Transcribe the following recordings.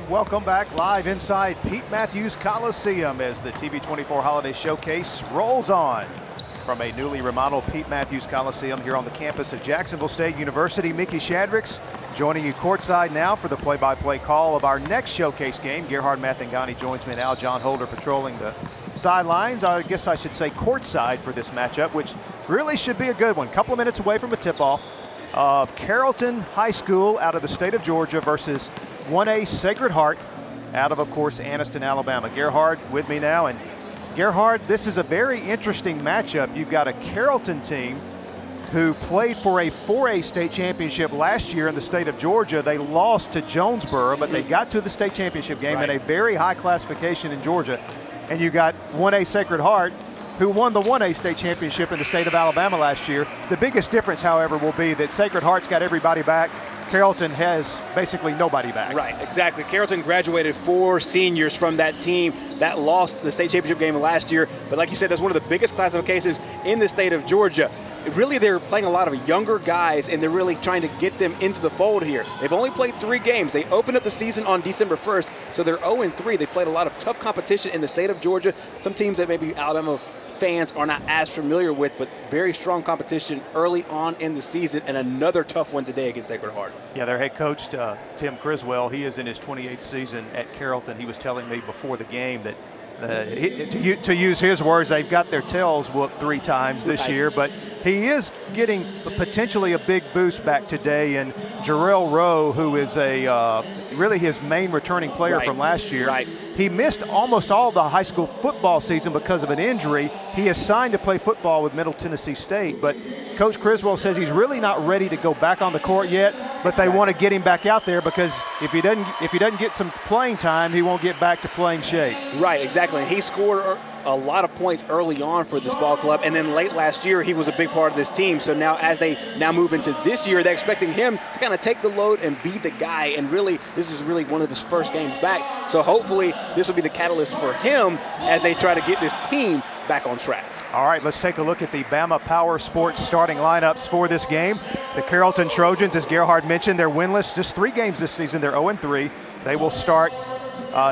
Welcome back live inside Pete Matthews Coliseum as the TV24 Holiday Showcase rolls on from a newly remodeled Pete Matthews Coliseum here on the campus of Jacksonville State University. Mickey Shadricks joining you courtside now for the play-by-play call of our next showcase game. Gerhard Mathangani joins me now. John Holder patrolling the sidelines. I guess I should say courtside for this matchup, which really should be a good one. Couple of minutes away from a tip-off of Carrollton High School out of the state of Georgia versus 1A Sacred Heart out of course, Anniston, Alabama. Gerhard with me now. And Gerhard, this is a very interesting matchup. You've got a Carrollton team who played for a 4A state championship last year in the state of Georgia. They lost to Jonesboro, but they got to the state championship game in a very high classification in Georgia. And you got 1A Sacred Heart, who won the 1A state championship in the state of Alabama last year. The biggest difference, however, will be that Sacred Heart's got everybody back. Carrollton has basically nobody back. Right, exactly. Carrollton graduated 4 seniors from that team that lost the state championship game last year. But like you said, that's one of the biggest classifications in the state of Georgia. Really, they're playing a lot of younger guys, and they're really trying to get them into the fold here. They've only played 3 games. They opened up the season on December 1st, so they're 0-3. They played a lot of tough competition in the state of Georgia. Some teams that maybe Alabama fans are not as familiar with, but very strong competition early on in the season, and another tough one today against Sacred Heart. Yeah, their head coach, Tim Criswell, he is in his 28th season at Carrollton. He was telling me before the game that to use his words, they've got their tails whooped 3 times this year, but he is getting potentially a big boost back today. And Jarrell Rowe, who is really his main returning player from last year, he missed almost all the high school football season because of an injury. He is signed to play football with Middle Tennessee State, but Coach Criswell says he's really not ready to go back on the court yet, but they want to get him back out there because if he doesn't get some playing time, he won't get back to playing shape. Right, exactly. He scored a lot of points early on for this ball club, and then late last year he was a big part of this team. So now as they move into this year, they're expecting him to kind of take the load and be the guy, and really this is really one of his first games back. So hopefully this will be the catalyst for him as they try to get this team back on track. All right, let's take a look at the Bama Power Sports starting lineups for this game. The Carrollton Trojans, as Gerhard mentioned, they're winless just 3 games this season. They're 0-3. They will start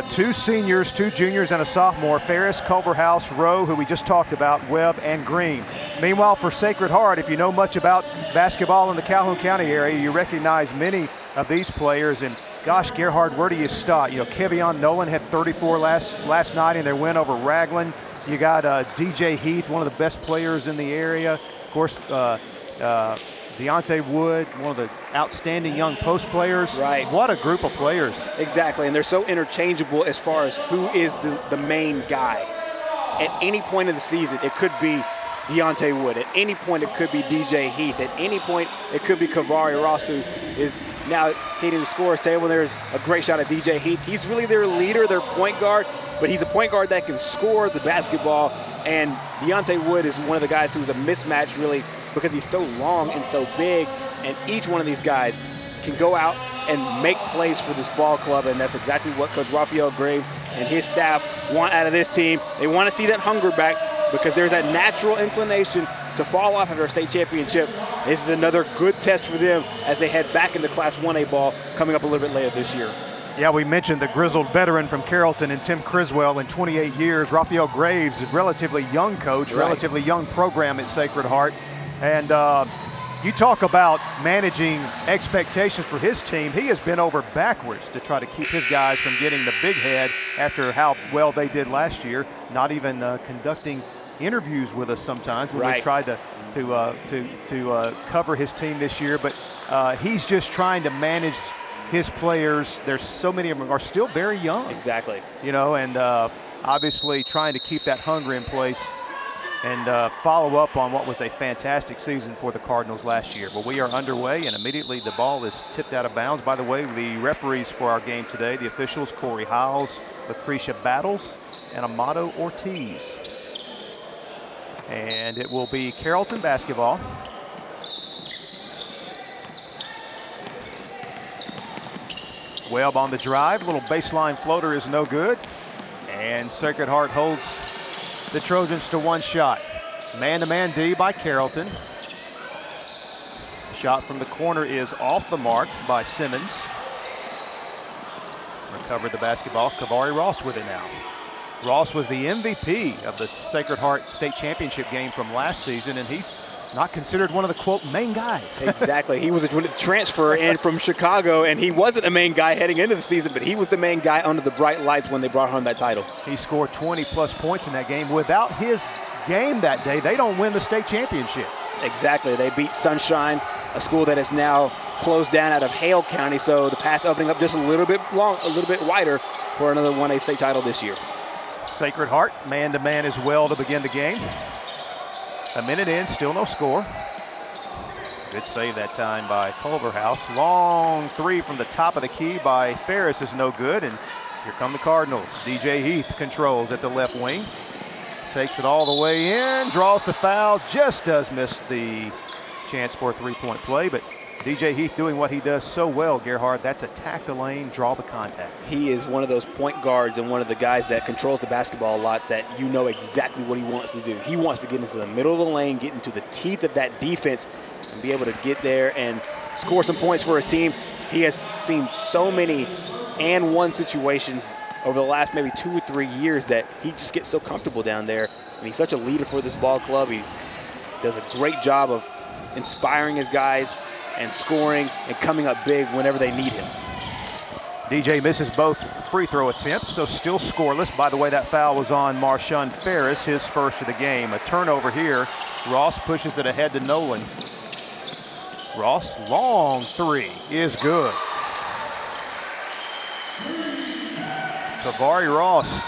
2 seniors, 2 juniors, and a sophomore, Ferris, Culverhouse, Rowe, who we just talked about, Webb, and Green. Meanwhile, for Sacred Heart, if you know much about basketball in the Calhoun County area, you recognize many of these players. And gosh, Gerhard, where do you start? You know, Kevion Nolan had 34 last night in their win over Raglan. You got DJ Heath, one of the best players in the area. Of course, Deontay Wood, one of the outstanding young post players. Right. What a group of players. Exactly, and they're so interchangeable as far as who is the main guy. At any point of the season, it could be Deontay Wood. At any point, it could be DJ Heath. At any point, it could be Kavari Ross, who is now hitting the scorer's table. There's a great shot at DJ Heath. He's really their leader, their point guard, but he's a point guard that can score the basketball. And Deontay Wood is one of the guys who's a mismatch, really, because he's so long and so big. And each one of these guys can go out and make plays for this ball club, and that's exactly what Coach Raphael Graves and his staff want out of this team. They want to see that hunger back, because there's that natural inclination to fall off after a state championship. This is another good test for them as they head back into Class 1A ball coming up a little bit later this year. Yeah, we mentioned the grizzled veteran from Carrollton and Tim Criswell in 28 years. Raphael Graves is a relatively young coach, relatively young program at Sacred Heart. And you talk about managing expectations for his team. He has been over backwards to try to keep his guys from getting the big head after how well they did last year, not even conducting interviews with us sometimes when we tried to cover his team this year. But he's just trying to manage his players. There's so many of them are still very young. Exactly. You know, and obviously trying to keep that hunger in place and follow up on what was a fantastic season for the Cardinals last year. Well, we are underway, and immediately the ball is tipped out of bounds. By the way, the referees for our game today, the officials, Corey Hiles, Lucretia Battles, and Amato Ortiz. And it will be Carrollton basketball. Webb on the drive, little baseline floater is no good. And Sacred Heart holds the Trojans to 1 shot. Man-to-man D by Carrollton. Shot from the corner is off the mark by Simmons. Recovered the basketball. Kavari Ross with it now. Ross was the MVP of the Sacred Heart State Championship game from last season, and he's not considered one of the, quote, main guys. Exactly. He was a transfer in from Chicago, and he wasn't a main guy heading into the season, but he was the main guy under the bright lights when they brought home that title. He scored 20-plus points in that game. Without his game that day, they don't win the state championship. Exactly. They beat Sunshine, a school that is now closed down out of Hale County, so the path opening up just a little bit wider for another 1A state title this year. Sacred Heart man-to-man as well to begin the game. A minute in, still no score. Good save that time by Culverhouse. Long three from the top of the key by Ferris is no good, and here come the Cardinals. DJ Heath controls at the left wing. Takes it all the way in, draws the foul, just does miss the chance for a three-point play, but DJ Heath doing what he does so well, Gerhard. That's attack the lane, draw the contact. He is one of those point guards and one of the guys that controls the basketball a lot, that you know exactly what he wants to do. He wants to get into the middle of the lane, get into the teeth of that defense, and be able to get there and score some points for his team. He has seen so many and one situations over the last maybe 2 or 3 years that he just gets so comfortable down there. And he's such a leader for this ball club. He does a great job of inspiring his guys and scoring and coming up big whenever they need him. DJ misses both free throw attempts, so still scoreless. By the way, that foul was on Marshawn Ferris, his first of the game. A turnover here. Ross pushes it ahead to Nolan. Ross, long three is good. Kavari Ross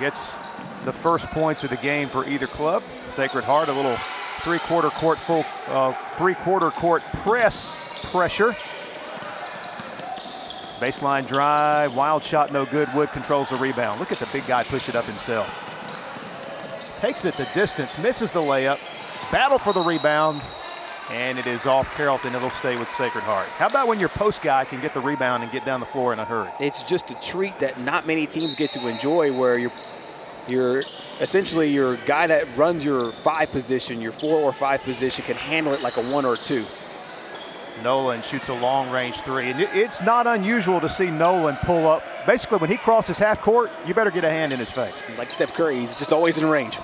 gets the first points of the game for either club. Sacred Heart, a little three-quarter court press pressure. Baseline drive, wild shot, no good. Wood controls the rebound. Look at the big guy push it up himself. Takes it the distance, misses the layup. Battle for the rebound, and it is off Carrollton. It'll stay with Sacred Heart. How about when your post guy can get the rebound and get down the floor in a hurry? It's just a treat that not many teams get to enjoy, where you're essentially your guy that runs your 5 position, your 4 or 5 position, can handle it like a 1 or 2. Nolan shoots a long-range three, and it's not unusual to see Nolan pull up. Basically, when he crosses half court, you better get a hand in his face. Like Steph Curry, he's just always in range.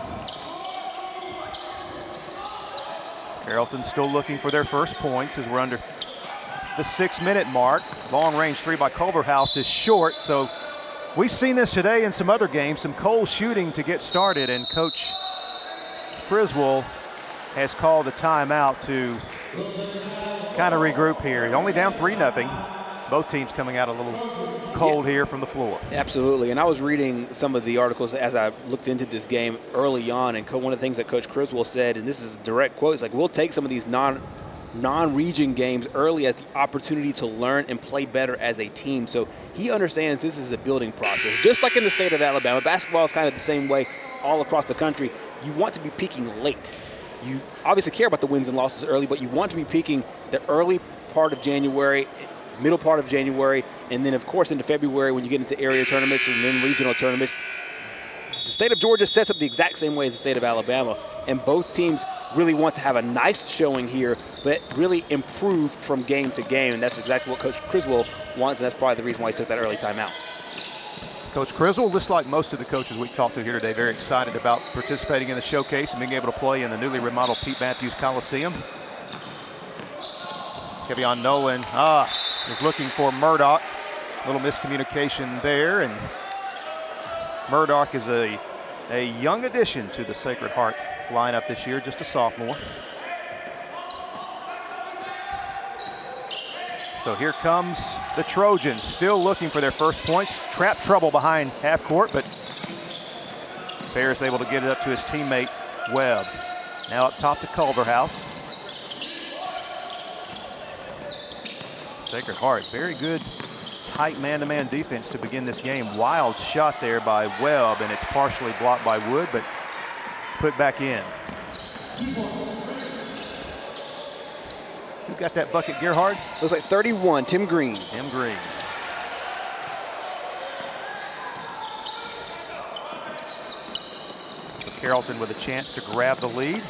Carrollton still looking for their first points as we're under the 6-minute mark. Long-range three by Culverhouse is short, so we've seen this today in some other games, some cold shooting to get started, and Coach Criswell has called a timeout to kind of regroup here. He's only down 3-0. Both teams coming out a little cold here from the floor. Absolutely, and I was reading some of the articles as I looked into this game early on, and one of the things that Coach Criswell said, and this is a direct quote, it's like, we'll take some of these non-region games early as the opportunity to learn and play better as a team. So he understands this is a building process. Just like in the state of Alabama, basketball is kind of the same way all across the country. You want to be peaking late. You obviously care about the wins and losses early, but you want to be peaking the early part of January, middle part of January, and then, of course, into February when you get into area tournaments and then regional tournaments. The state of Georgia sets up the exact same way as the state of Alabama, and both teams really want to have a nice showing here, but really improve from game to game, and that's exactly what Coach Criswell wants, and that's probably the reason why he took that early timeout. Coach Criswell, just like most of the coaches we talked to here today, very excited about participating in the showcase and being able to play in the newly remodeled Pete Matthews Coliseum. Kevion Nolan is looking for Murdoch. A little miscommunication there, and Murdoch is a young addition to the Sacred Heart lineup this year, just a sophomore. So here comes the Trojans, still looking for their first points. Trap trouble behind half court, but Ferris able to get it up to his teammate Webb. Now up top to Culverhouse. Sacred Heart, very good tight man-to-man defense to begin this game. Wild shot there by Webb, and it's partially blocked by Wood, but put back in. Who got that bucket, Gerhard? Looks like 31, Tim Green. Tim Green. So Carrollton with a chance to grab the lead.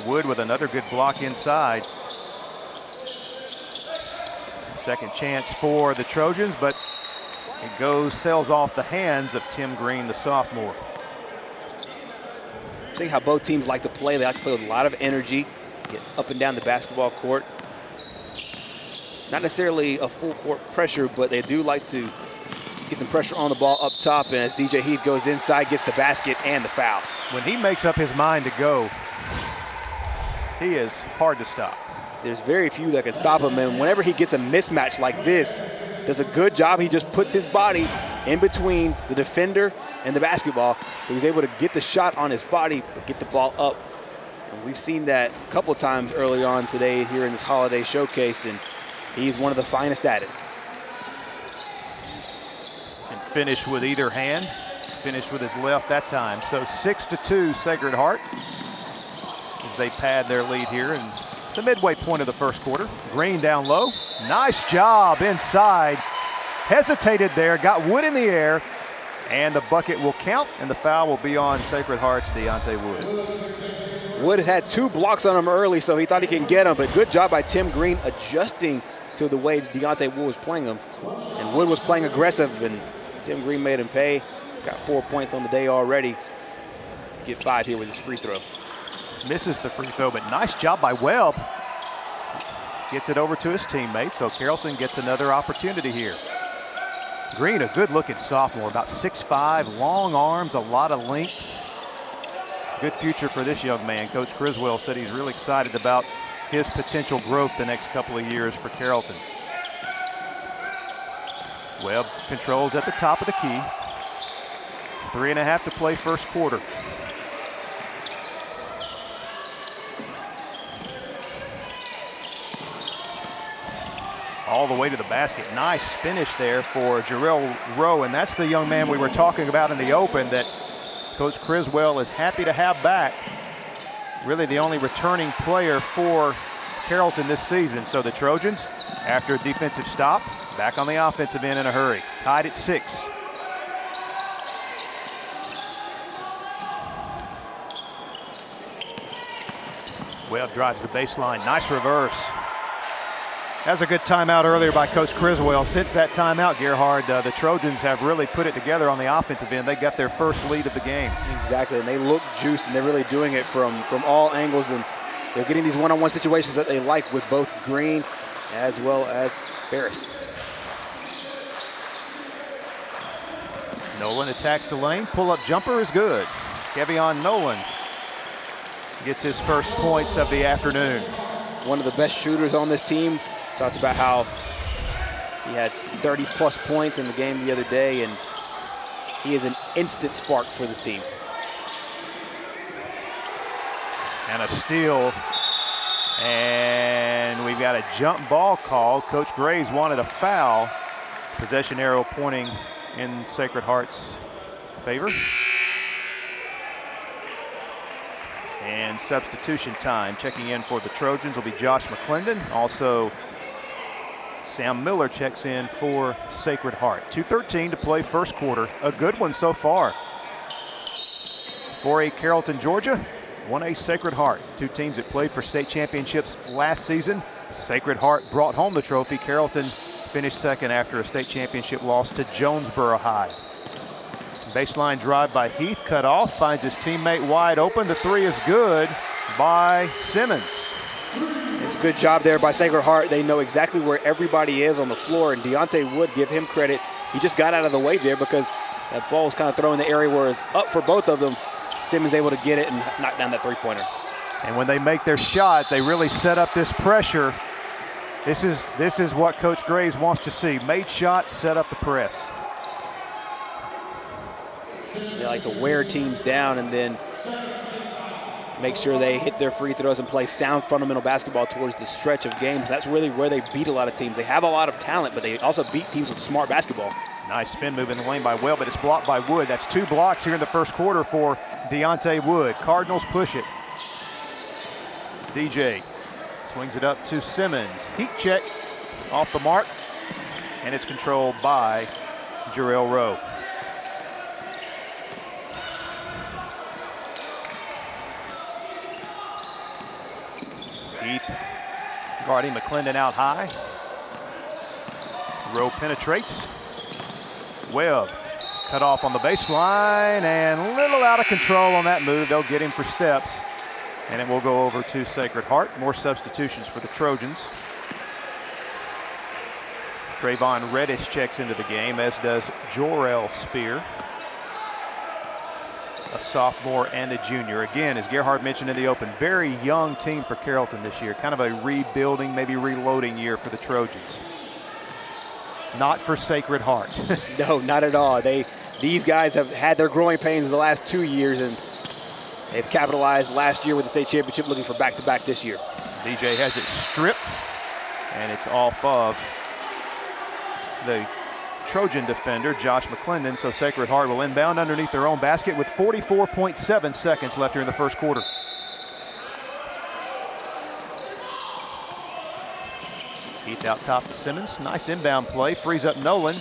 Wood with another good block inside. Second chance for the Trojans, but It sails off the hands of Tim Green, the sophomore. Seeing how both teams like to play. They like to play with a lot of energy, get up and down the basketball court. Not necessarily a full court pressure, but they do like to get some pressure on the ball up top. And as DJ Heath goes inside, gets the basket and the foul. When he makes up his mind to go, he is hard to stop. There's very few that can stop him. And whenever he gets a mismatch like this, does a good job. He just puts his body in between the defender and the basketball. So he's able to get the shot on his body, but get the ball up. And we've seen that a couple of times early on today here in this holiday showcase, and he's one of the finest at it. And finish with either hand. Finished with his left that time. So 6-2 Sacred Heart as they pad their lead here in the midway point of the first quarter. Green down low. Nice job inside. Hesitated there, got Wood in the air, and the bucket will count, and the foul will be on Sacred Heart's Deontay Wood. Wood had 2 blocks on him early, so he thought he can get him, but good job by Tim Green adjusting to the way Deontay Wood was playing him. And Wood was playing aggressive, and Tim Green made him pay. He's got 4 points on the day already. Get 5 here with his free throw. Misses the free throw, but nice job by Webb. Gets it over to his teammate, so Carrollton gets another opportunity here. Green, a good-looking sophomore, about 6'5", long arms, a lot of length. Good future for this young man. Coach Criswell said he's really excited about his potential growth the next couple of years for Carrollton. Webb controls at the top of the key. 3.5 to play first quarter. All the way to the basket. Nice finish there for Jarrell Rowe, and that's the young man we were talking about in the open that Coach Criswell is happy to have back. Really the only returning player for Carrollton this season. So the Trojans, after a defensive stop, back on the offensive end in a hurry. Tied at 6. Webb drives the baseline. Nice reverse. That was a good timeout earlier by Coach Criswell. Since that timeout, Gerhard, the Trojans have really put it together on the offensive end. They got their first lead of the game. Exactly, and they look juiced, and they're really doing it from all angles, and they're getting these one-on-one situations that they like with both Green as well as Ferris. Nolan attacks the lane. Pull-up jumper is good. Kevion Nolan gets his first points of the afternoon. One of the best shooters on this team. Talked about how he had 30-plus points in the game the other day, and he is an instant spark for this team. And a steal, and we've got a jump ball call. Coach Graves wanted a foul. Possession arrow pointing in Sacred Heart's favor. And substitution time. Checking in for the Trojans will be Josh McClendon. Also, Sam Miller checks in for Sacred Heart. 2:13 to play first quarter. A good one so far. 4A Carrollton, Georgia. 1A Sacred Heart. Two teams that played for state championships last season. Sacred Heart brought home the trophy. Carrollton finished second after a state championship loss to Jonesboro High. Baseline drive by Heath, cut off, finds his teammate wide open. The three is good by Simmons. It's a good job there by Sacred Heart. They know exactly where everybody is on the floor, and Deontay Wood, give him credit. He just got out of the way there because that ball was kind of thrown in the area where it's up for both of them. Simmons able to get it and knock down that three-pointer. And when they make their shot, they really set up this pressure. This is what Coach Graves wants to see. Made shot, set up the press. They like to wear teams down and then make sure they hit their free throws and play sound fundamental basketball towards the stretch of games. That's really where they beat a lot of teams. They have a lot of talent, but they also beat teams with smart basketball. Nice spin move in the lane by Webb, but it's blocked by Wood. That's 2 blocks here in the first quarter for Deontay Wood. Cardinals push it. DJ swings it up to Simmons. Heat check off the mark, and it's controlled by Jarrell Rowe. Heath guarding McClendon out high. Rowe penetrates. Webb cut off on the baseline and a little out of control on that move. They'll get him for steps, and it will go over to Sacred Heart. More substitutions for the Trojans. Trayvon Reddish checks into the game, as does Jorel Spear, a sophomore and a junior. Again, as Gerhard mentioned in the open, very young team for Carrollton this year. Kind of a rebuilding, maybe reloading year for the Trojans. Not for Sacred Heart. No, not at all. These guys have had their growing pains the last 2 years, and they've capitalized last year with the state championship, looking for back-to-back this year. DJ has it stripped, and it's off of the Trojan defender, Josh McClendon. So Sacred Heart will inbound underneath their own basket with 44.7 seconds left here in the first quarter. Heath out top to Simmons. Nice inbound play. Frees up Nolan.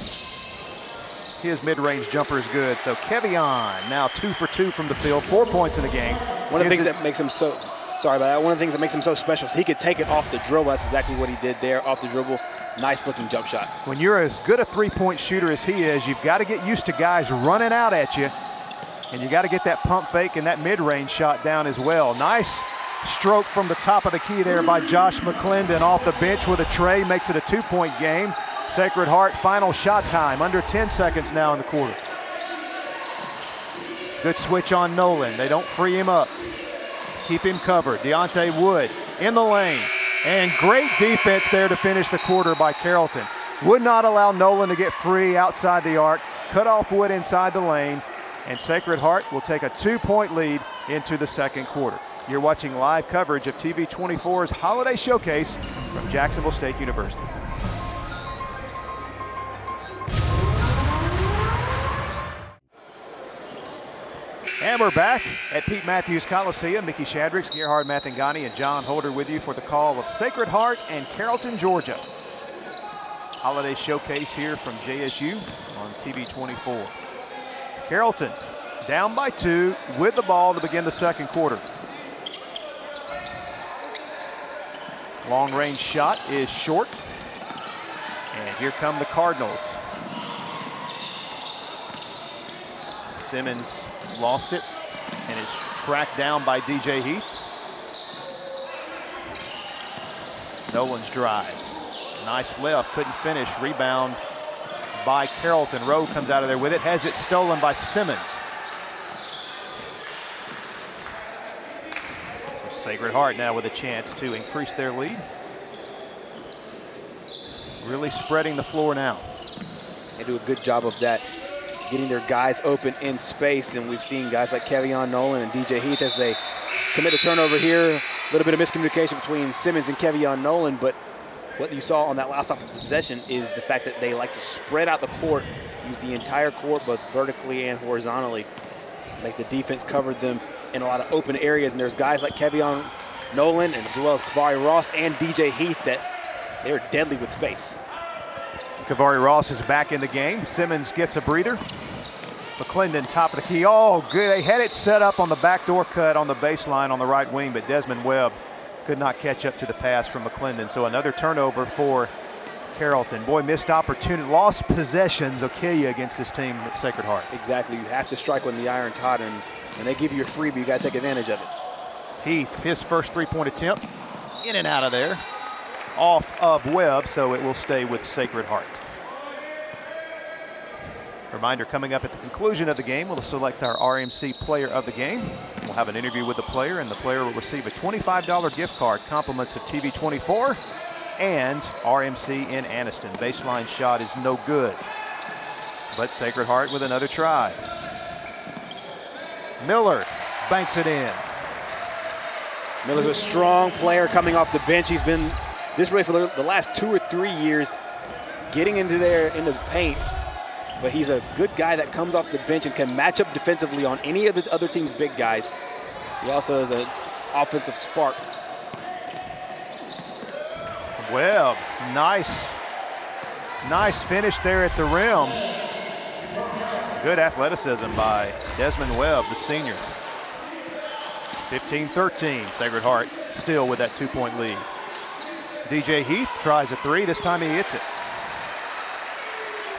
His mid-range jumper is good. So Kevion now 2 for 2 from the field. 4 points in the game. One of the things that makes him so, sorry about that, one of the things that makes him so special is he could take it off the dribble. That's exactly what he did there, off the dribble. Nice looking jump shot. When you're as good a three-point shooter as he is, you've got to get used to guys running out at you, and you got to get that pump fake and that mid-range shot down as well. Nice stroke from the top of the key there by Josh McClendon off the bench with a tray, makes it a 2-point game. Sacred Heart final shot time, under 10 seconds now in the quarter. Good switch on Nolan. They don't free him up. Keep him covered. Deontay Wood in the lane. And great defense there to finish the quarter by Carrollton. Would not allow Nolan to get free outside the arc. Cut off Wood inside the lane. And Sacred Heart will take a 2-point lead into the second quarter. You're watching live coverage of TV 24's Holiday Showcase from Jacksonville State University. And we're back at Pete Matthews Coliseum. Mickey Shadricks, Gerhard Mathangani, and John Holder with you for the call of Sacred Heart and Carrollton, Georgia. Holiday Showcase here from JSU on TV 24. Carrollton down by 2 with the ball to begin the second quarter. Long range shot is short. And here come the Cardinals. Simmons lost it and is tracked down by DJ Heath. Nolan's drive. Nice left, couldn't finish. Rebound by Carrollton. Rowe comes out of there with it, has it stolen by Simmons. So Sacred Heart now with a chance to increase their lead. Really spreading the floor now. They do a good job of that, getting their guys open in space, and we've seen guys like Kevion Nolan and DJ Heath as they commit a turnover here. A little bit of miscommunication between Simmons and Kevion Nolan, but what you saw on that last offensive possession is the fact that they like to spread out the court, use the entire court both vertically and horizontally. Like the defense covered them in a lot of open areas, and there's guys like Kevion Nolan and as well as Kavari Ross and DJ Heath that they're deadly with space. Kavari Ross is back in the game. Simmons gets a breather. McClendon top of the key. Oh, good. They had it set up on the backdoor cut on the baseline on the right wing, but Desmond Webb could not catch up to the pass from McClendon. So another turnover for Carrollton. Boy, missed opportunity. Lost possessions will kill you against this team of Sacred Heart. Exactly. You have to strike when the iron's hot, and when they give you a freebie, you got to take advantage of it. Heath, his first three-point attempt. In and out of there. Off of Webb, so it will stay with Sacred Heart. Reminder, coming up at the conclusion of the game, we'll select our RMC Player of the Game. We'll have an interview with the player, and the player will receive a $25 gift card, compliments of TV 24 and RMC in Anniston. Baseline shot is no good, but Sacred Heart with another try. Miller banks it in. Miller's a strong player coming off the bench. He's been this way for the last 2 or 3 years, getting into the paint. But he's a good guy that comes off the bench and can match up defensively on any of the other team's big guys. He also has an offensive spark. Webb, nice finish there at the rim. Good athleticism by Desmond Webb, the senior. 15-13, Sacred Heart still with that 2-point lead. DJ Heath tries a three, this time he hits it.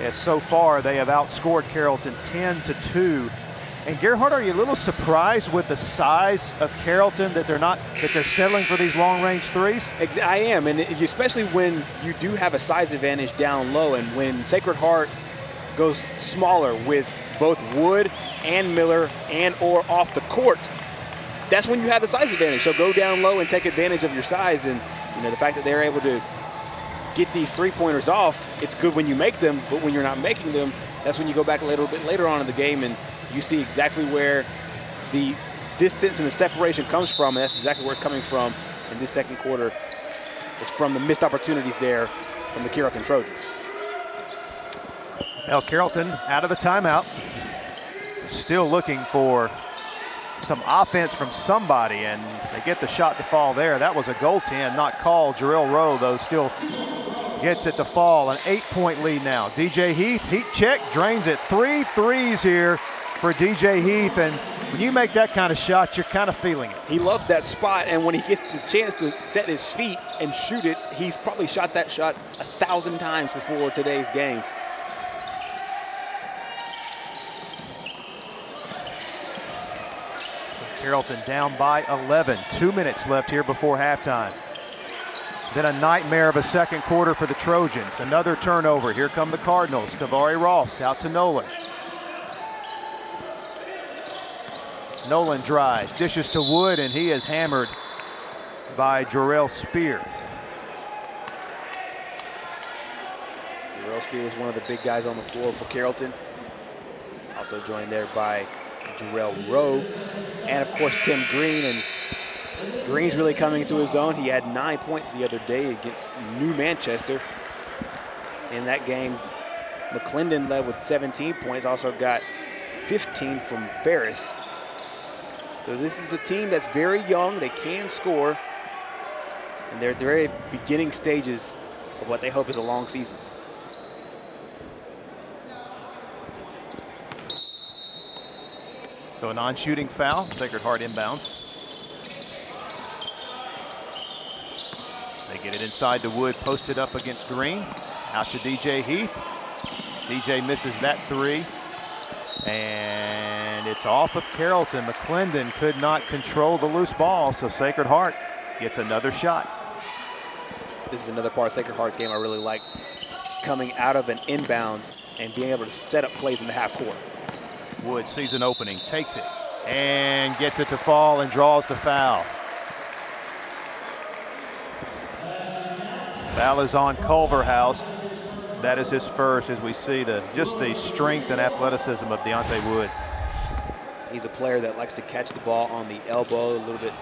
as so far they have outscored Carrollton 10-2. And Gerhard, are you a little surprised with the size of Carrollton that they're settling for these long-range threes? I am, and especially when you do have a size advantage down low, and when Sacred Heart goes smaller with both Wood and Miller and/or off the court, that's when you have the size advantage. So go down low and take advantage of your size, and the fact that they're able to get these three-pointers off, it's good when you make them, but when you're not making them, that's when you go back a little bit later on in the game and you see exactly where the distance and the separation comes from, and that's exactly where it's coming from in this second quarter. It's from the missed opportunities there from the Carrollton Trojans. Now Carrollton out of the timeout, still looking for some offense from somebody, and they get the shot to fall there. That was a goaltend, not called. Jarrell Rowe, though, still gets it to fall. An 8-point lead now. DJ Heath, heat check, drains it. 3 threes here for DJ Heath, and when you make that kind of shot, you're kind of feeling it. He loves that spot, and when he gets the chance to set his feet and shoot it, he's probably shot that shot 1,000 times before today's game. Carrollton down by 11. 2 minutes left here before halftime. Then a nightmare of a second quarter for the Trojans. Another turnover. Here come the Cardinals. Kavari Ross out to Nolan. Nolan drives, dishes to Wood, and he is hammered by Jarrell Spear. Jarrell Spear is one of the big guys on the floor for Carrollton. Also joined there by Jarrell Rowe and, of course, Tim Green. And Green's really coming into his own. He had 9 points the other day against New Manchester. In that game, McClendon led with 17 points, also got 15 from Ferris. So this is a team that's very young. They can score, and they're at the very beginning stages of what they hope is a long season. So a non-shooting foul, Sacred Heart inbounds. They get it inside to Wood, posted up against Green. Out to DJ Heath. DJ misses that three. And it's off of Carrollton. McClendon could not control the loose ball, so Sacred Heart gets another shot. This is another part of Sacred Heart's game I really like, coming out of an inbounds and being able to set up plays in the half court. Wood sees an opening, takes it, and gets it to fall and draws the foul. Foul is on Culverhouse. That is his first, as we see just the strength and athleticism of Deontay Wood. He's a player that likes to catch the ball on the elbow, a little bit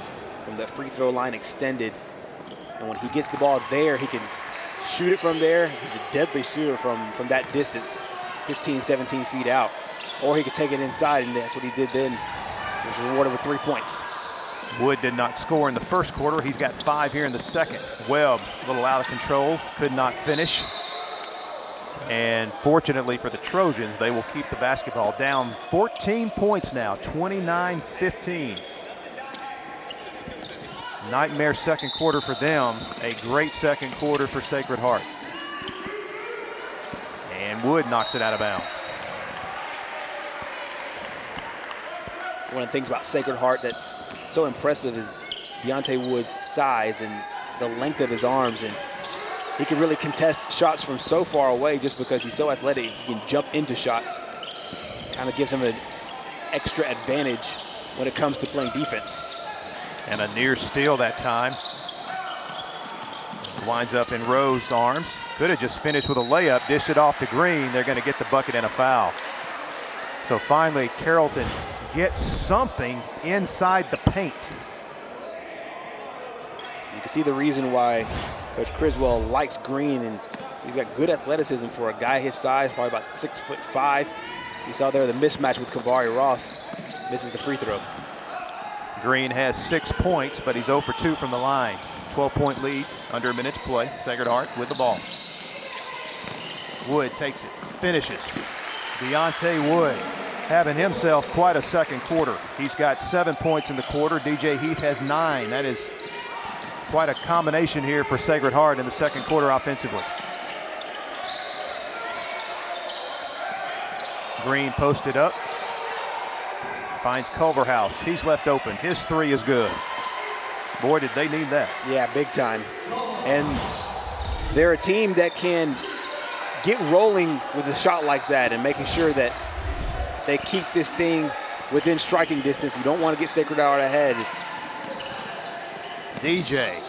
from the free throw line extended. And when he gets the ball there, he can shoot it from there. He's a deadly shooter from that distance, 15, 17 feet out. Or he could take it inside, and that's what he did then. He was rewarded with 3 points. Wood did not score in the first quarter. He's got 5 here in the second. Webb, a little out of control, could not finish. And fortunately for the Trojans, they will keep the basketball down 14 points now, 29-15. Nightmare second quarter for them, a great second quarter for Sacred Heart. And Wood knocks it out of bounds. One of the things about Sacred Heart that's so impressive is Deontay Wood's size and the length of his arms, and he can really contest shots from so far away just because he's so athletic. He can jump into shots. Kind of gives him an extra advantage when it comes to playing defense. And a near steal that time. Winds up in Rowe's arms. Could have just finished with a layup, dished it off to Green. They're going to get the bucket and a foul. So finally, Carrollton gets something inside the paint. You can see the reason why Coach Criswell likes Green, and he's got good athleticism for a guy his size, probably about 6'5". You saw there the mismatch with Kavari Ross. Misses the free throw. Green has 6 points, but he's 0 for 2 from the line. 12-point lead, under a minute to play. Sacred Heart with the ball. Wood takes it, finishes. Deontay Wood having himself quite a second quarter. He's got 7 points in the quarter. DJ Heath has 9. That is quite a combination here for Sacred Heart in the second quarter offensively. Green posted up. Finds Culverhouse. He's left open. His three is good. Boy, did they need that. Yeah, big time. And they're a team that can get rolling with a shot like that and making sure that they keep this thing within striking distance. You don't want to get Sacred Heart ahead. DJ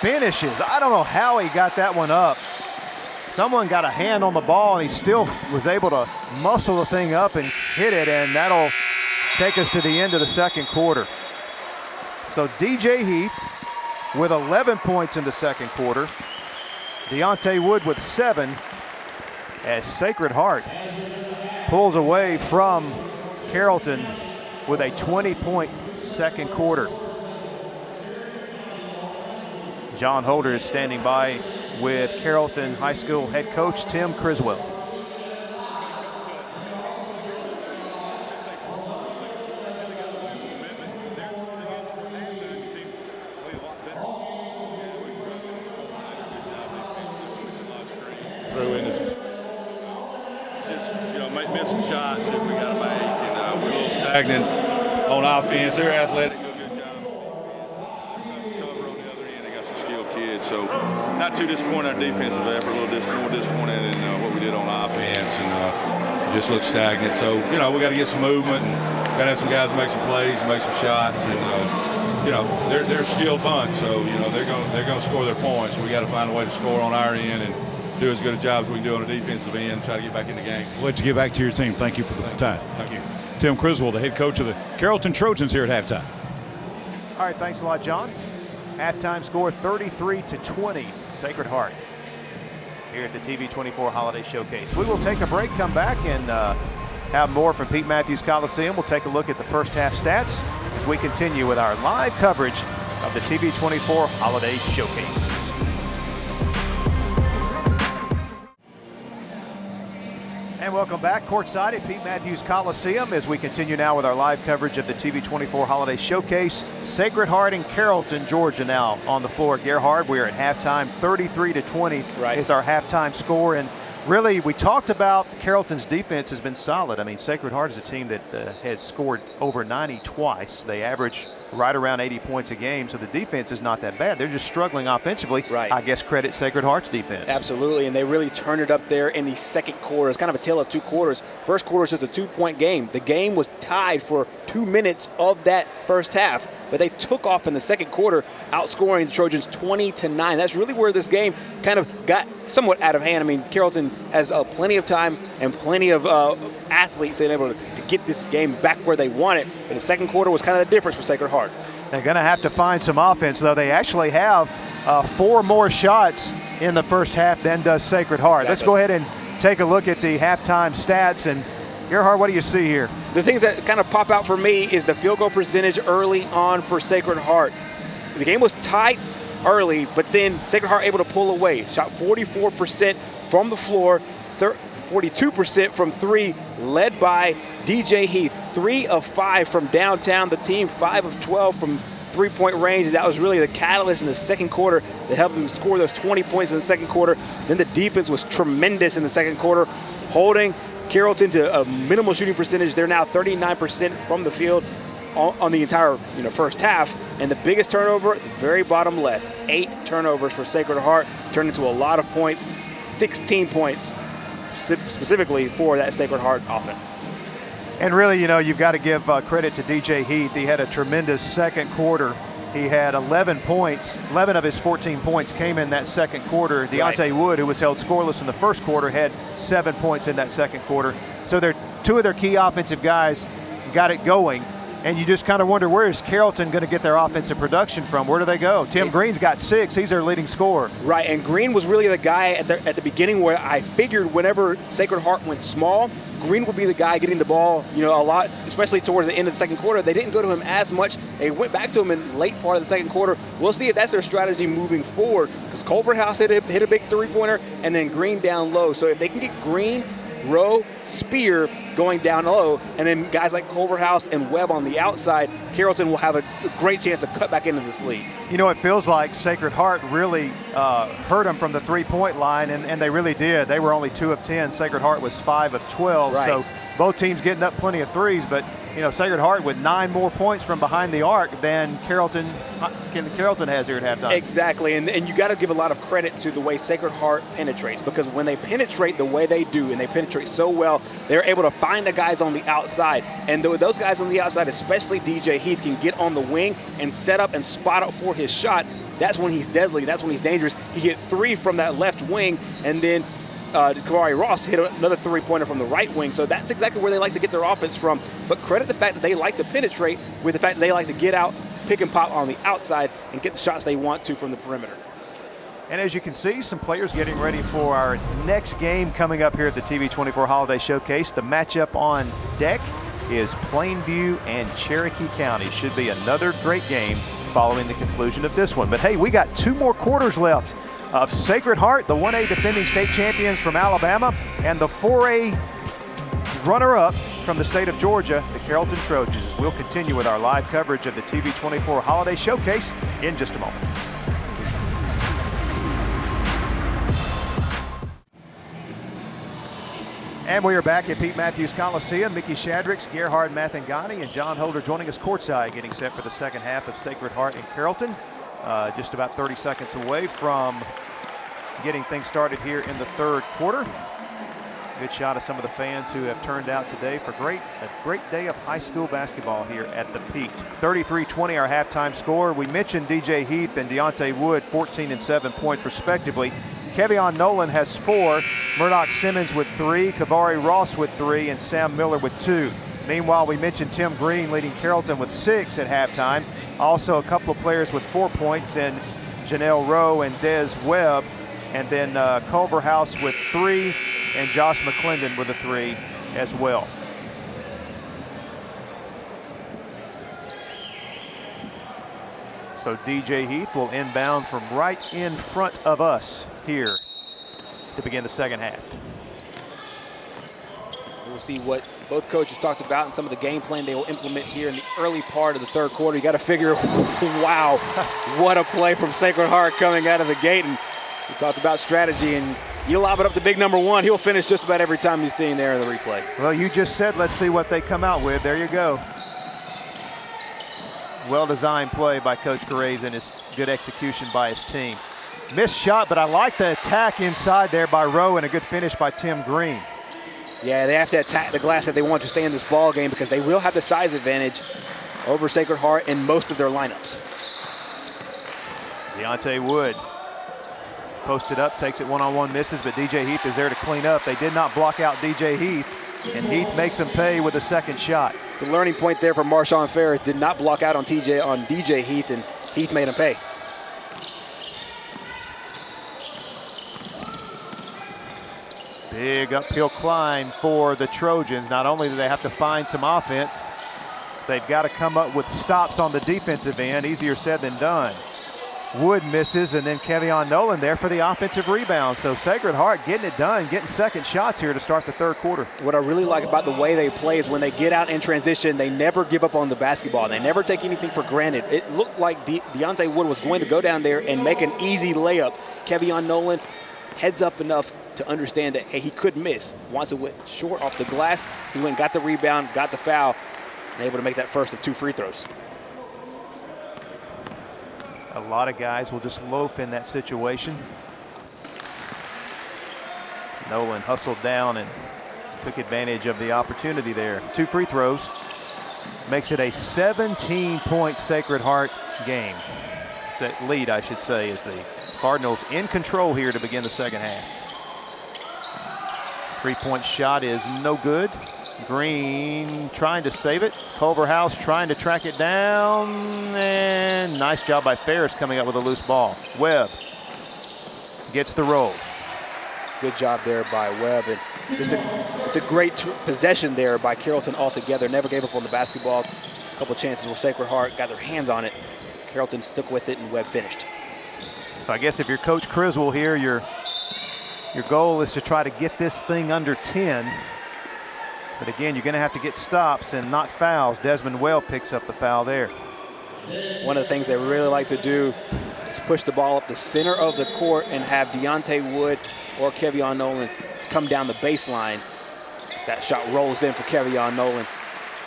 finishes. I don't know how he got that one up. Someone got a hand on the ball, and he still was able to muscle the thing up and hit it, and that'll take us to the end of the second quarter. So DJ Heath with 11 points in the second quarter. Deontay Wood with 7 as Sacred Heart pulls away from Carrollton with a 20-point second quarter. John Holder is standing by with Carrollton High School head coach Tim Criswell. Throw into some, missing shots if we got to make, and we're a little stagnant on offense. They're athletic, do a good job. Cover on the other end. They got some skilled kids, so not too disappointed in our defensive effort. A little more disappointed in what we did on offense, and just looked stagnant. So we got to get some movement, and got to have some guys make some plays, make some shots, and they're a skilled bunch. So they're going to score their points. So we got to find a way to score on our end and do as good a job as we can do on the defensive end, try to get back in the game. We'll let you get back to your team. Thank you for the time. Thank you. Tim Criswell, the head coach of the Carrollton Trojans here at halftime. All right, thanks a lot, John. Halftime score 33-20, Sacred Heart here at the TV24 Holiday Showcase. We will take a break, come back, and have more from Pete Matthews Coliseum. We'll take a look at the first half stats as we continue with our live coverage of the TV24 Holiday Showcase. And welcome back courtside at Pete Matthews Coliseum as we continue now with our live coverage of the TV24 Holiday Showcase. Sacred Heart and Carrollton, Georgia now on the floor. Gerhard, we are at halftime. 33-20 is our halftime score. And really, we talked about Carrollton's defense has been solid. I mean, Sacred Heart is a team that has scored over 90 twice. They average right around 80 points a game, so the defense is not that bad. They're just struggling offensively. Right. I guess credit Sacred Heart's defense. Absolutely, and they really turned it up there in the second quarter. It's kind of a tale of two quarters. First quarter is just a 2-point game. The game was tied for 2 minutes of that first half, but they took off in the second quarter, outscoring the Trojans 20-9. That's really where this game kind of got somewhat out of hand. I mean, Carrollton has plenty of time and plenty of athletes that are able to get this game back where they want it. But the second quarter was kind of the difference for Sacred Heart. They're going to have to find some offense, though. They actually have 4 more shots in the first half than does Sacred Heart. Exactly. Let's go ahead and take a look at the halftime stats. And Gerhard, what do you see here? The things that kind of pop out for me is the field goal percentage early on for Sacred Heart. The game was tight early, but then Sacred Heart able to pull away. Shot 44% from the floor, 42% from 3, led by DJ Heath. 3 of 5 from downtown. The team 5 of 12 from three-point range. That was really the catalyst in the second quarter that helped them score those 20 points in the second quarter. Then the defense was tremendous in the second quarter, holding Carrollton to a minimal shooting percentage. They're now 39% from the field on the entire first half. And the biggest turnover, the very bottom left, 8 turnovers for Sacred Heart, turned into a lot of points, 16 points specifically for that Sacred Heart offense. And really, you've got to give credit to DJ Heath. He had a tremendous second quarter. He had 11 points. 11 of his 14 points came in that second quarter. Deontay Wood, who was held scoreless in the first quarter, had 7 points in that second quarter. So they're 2 of their key offensive guys got it going. And you just kind of wonder, where is Carrollton going to get their offensive production from? Where do they go? Tim Green's got 6. He's their leading scorer. Right, and Green was really the guy at the beginning where I figured whenever Sacred Heart went small, Green would be the guy getting the ball, a lot, especially towards the end of the second quarter. They didn't go to him as much. They went back to him in the late part of the second quarter. We'll see if that's their strategy moving forward, because Culverhouse hit a big three-pointer, and then Green down low. So if they can get Green Rowe, Spear going down low, and then guys like Culverhouse and Webb on the outside, Carrollton will have a great chance to cut back into this lead. You know, it feels like Sacred Heart really hurt them from the three-point line, and they really did. They were only 2 of 10. Sacred Heart was 5 of 12. Right. So both teams getting up plenty of threes, but you know, Sacred Heart with 9 more points from behind the arc than Carrollton has here at halftime. Exactly, and you got to give a lot of credit to the way Sacred Heart penetrates, because when they penetrate the way they do, and they penetrate so well, they're able to find the guys on the outside. And those guys on the outside, especially DJ Heath, can get on the wing and set up and spot up for his shot. That's when he's deadly. That's when he's dangerous. He hit 3 from that left wing, and then Kavari Ross hit another three-pointer from the right wing. So that's exactly where they like to get their offense from. But credit the fact that they like to penetrate with the fact that they like to get out, pick and pop on the outside, and get the shots they want to from the perimeter. And as you can see, some players getting ready for our next game coming up here at the TV24 Holiday Showcase. The matchup on deck is Plainview and Cherokee County. Should be another great game following the conclusion of this one. But hey, we got 2 more quarters left of Sacred Heart, the 1A defending state champions from Alabama, and the 4A runner-up from the state of Georgia, the Carrollton Trojans. We'll continue with our live coverage of the TV24 Holiday Showcase in just a moment. And we are back at Pete Matthews Coliseum. Mickey Shadricks, Gerhard Mathangani, and John Holder joining us courtside, getting set for the second half of Sacred Heart in Carrollton. Just about 30 seconds away from getting things started here in the third quarter. Good shot of some of the fans who have turned out today for a great day of high school basketball here at the Pete. 33-20 our halftime score. We mentioned DJ Heath and Deontay Wood, 14 and 7 points respectively. Kevion Nolan has 4, Murdoch Simmons with 3, Kavari Ross with 3, and Sam Miller with 2. Meanwhile, we mentioned Tim Green leading Carrollton with 6 at halftime. Also a couple of players with 4 points in Janelle Rowe and Des Webb. And then Culverhouse with 3 and Josh McClendon with a 3 as well. So DJ Heath will inbound from right in front of us here to begin the second half. We'll see what both coaches talked about and some of the game plan they will implement here in the early part of the third quarter. You got to figure, wow, what a play from Sacred Heart coming out of the gate. And we talked about strategy, and you lob it up to big number 1. He'll finish just about every time you've seen there in the replay. Well, you just said, let's see what they come out with. There you go. Well-designed play by Coach Graves and his good execution by his team. Missed shot, but I like the attack inside there by Rowe and a good finish by Tim Green. Yeah, they have to attack the glass if they want to stay in this ball game, because they will have the size advantage over Sacred Heart in most of their lineups. Deontay Wood posted up, takes it one-on-one, misses, but DJ Heath is there to clean up. They did not block out DJ Heath, and Heath makes him pay with a second shot. It's a learning point there for Marshawn Ferris. Did not block out on DJ Heath, and Heath made him pay. Big uphill climb for the Trojans. Not only do they have to find some offense, they've got to come up with stops on the defensive end. Easier said than done. Wood misses, and then Kevion Nolan there for the offensive rebound. So Sacred Heart getting it done, getting second shots here to start the third quarter. What I really like about the way they play is when they get out in transition, they never give up on the basketball. They never take anything for granted. It looked like Deontay Wood was going to go down there and make an easy layup. Kevion Nolan heads up enough to understand that, hey, he could miss. Once it went short off the glass, he went and got the rebound, got the foul, and able to make that first of 2 free throws. A lot of guys will just loaf in that situation. Nolan hustled down and took advantage of the opportunity there. 2 free throws. Makes it a 17-point Sacred Heart game. Lead, I should say, as the Cardinals in control here to begin the second half. 3-point shot is no good. Green trying to save it. Culverhouse trying to track it down. And nice job by Ferris coming up with a loose ball. Webb gets the roll. Good job there by Webb. And it's a great possession there by Carrollton altogether. Never gave up on the basketball. A couple of chances where Sacred Heart got their hands on it. Carrollton stuck with it, and Webb finished. So I guess if you're Coach Criswell here, you're Your goal is to try to get this thing under 10. But again, you're going to have to get stops and not fouls. Desmond Webb picks up the foul there. One of the things they really like to do is push the ball up the center of the court and have Deontay Wood or Kevion Nolan come down the baseline. That shot rolls in for Kevion Nolan.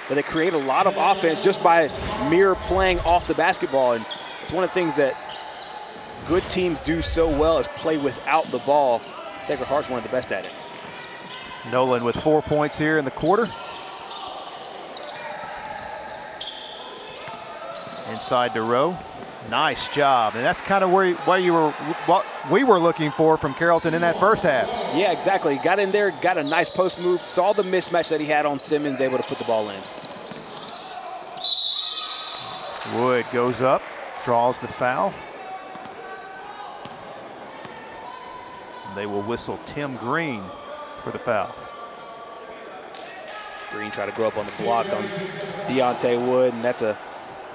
But they create a lot of offense just by mere playing off the basketball. And it's one of the things that good teams do so well is play without the ball. Sacred Heart's one of the best at it. Nolan with 4 points here in the quarter. Inside to Rowe. Nice job. And that's kind of what we were looking for from Carrollton in that first half. Yeah, exactly. Got in there, got a nice post move, saw the mismatch that he had on Simmons, able to put the ball in. Wood goes up, draws the foul. They will whistle Tim Green for the foul. Green tried to grow up on the block on Deontay Wood, and that's a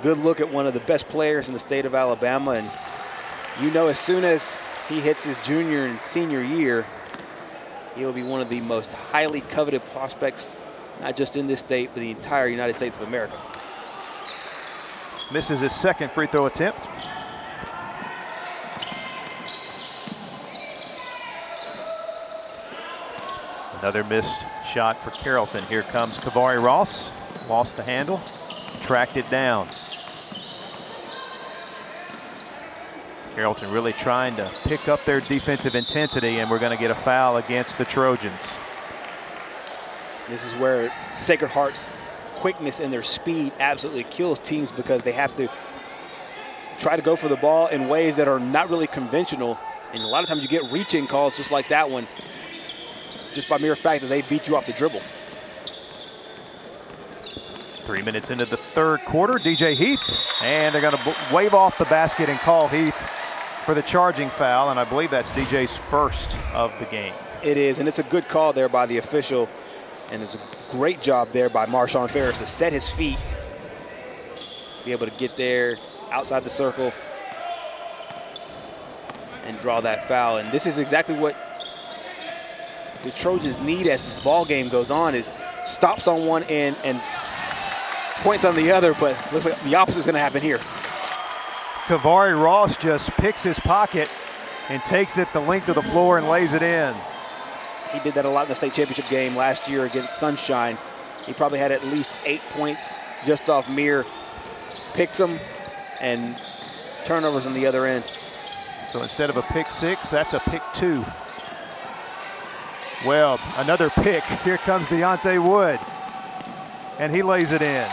good look at one of the best players in the state of Alabama. And you know, as soon as he hits his junior and senior year, he will be one of the most highly coveted prospects, not just in this state, but the entire United States of America. Misses his second free throw attempt. Another missed shot for Carrollton. Here comes Kavari Ross. Lost the handle, tracked it down. Carrollton really trying to pick up their defensive intensity, and we're going to get a foul against the Trojans. This is where Sacred Heart's quickness and their speed absolutely kills teams, because they have to try to go for the ball in ways that are not really conventional. And a lot of times you get reaching calls just like that one, just by mere fact that they beat you off the dribble. 3 minutes into the third quarter, DJ Heath, and they're going to wave off the basket and call Heath for the charging foul, and I believe that's DJ's first of the game. It is, and it's a good call there by the official, and it's a great job there by Marshawn Ferris to set his feet, be able to get there outside the circle and draw that foul. And this is exactly what the Trojans need as this ball game goes on, is stops on one end and points on the other, but looks like the opposite is going to happen here. Kavari Ross just picks his pocket and takes it the length of the floor and lays it in. He did that a lot in the state championship game last year against Sunshine. He probably had at least 8 points just off mere picks them and turnovers on the other end. So instead of a pick six, that's a pick two. Well, another pick. Here comes Deontay Wood, and he lays it in.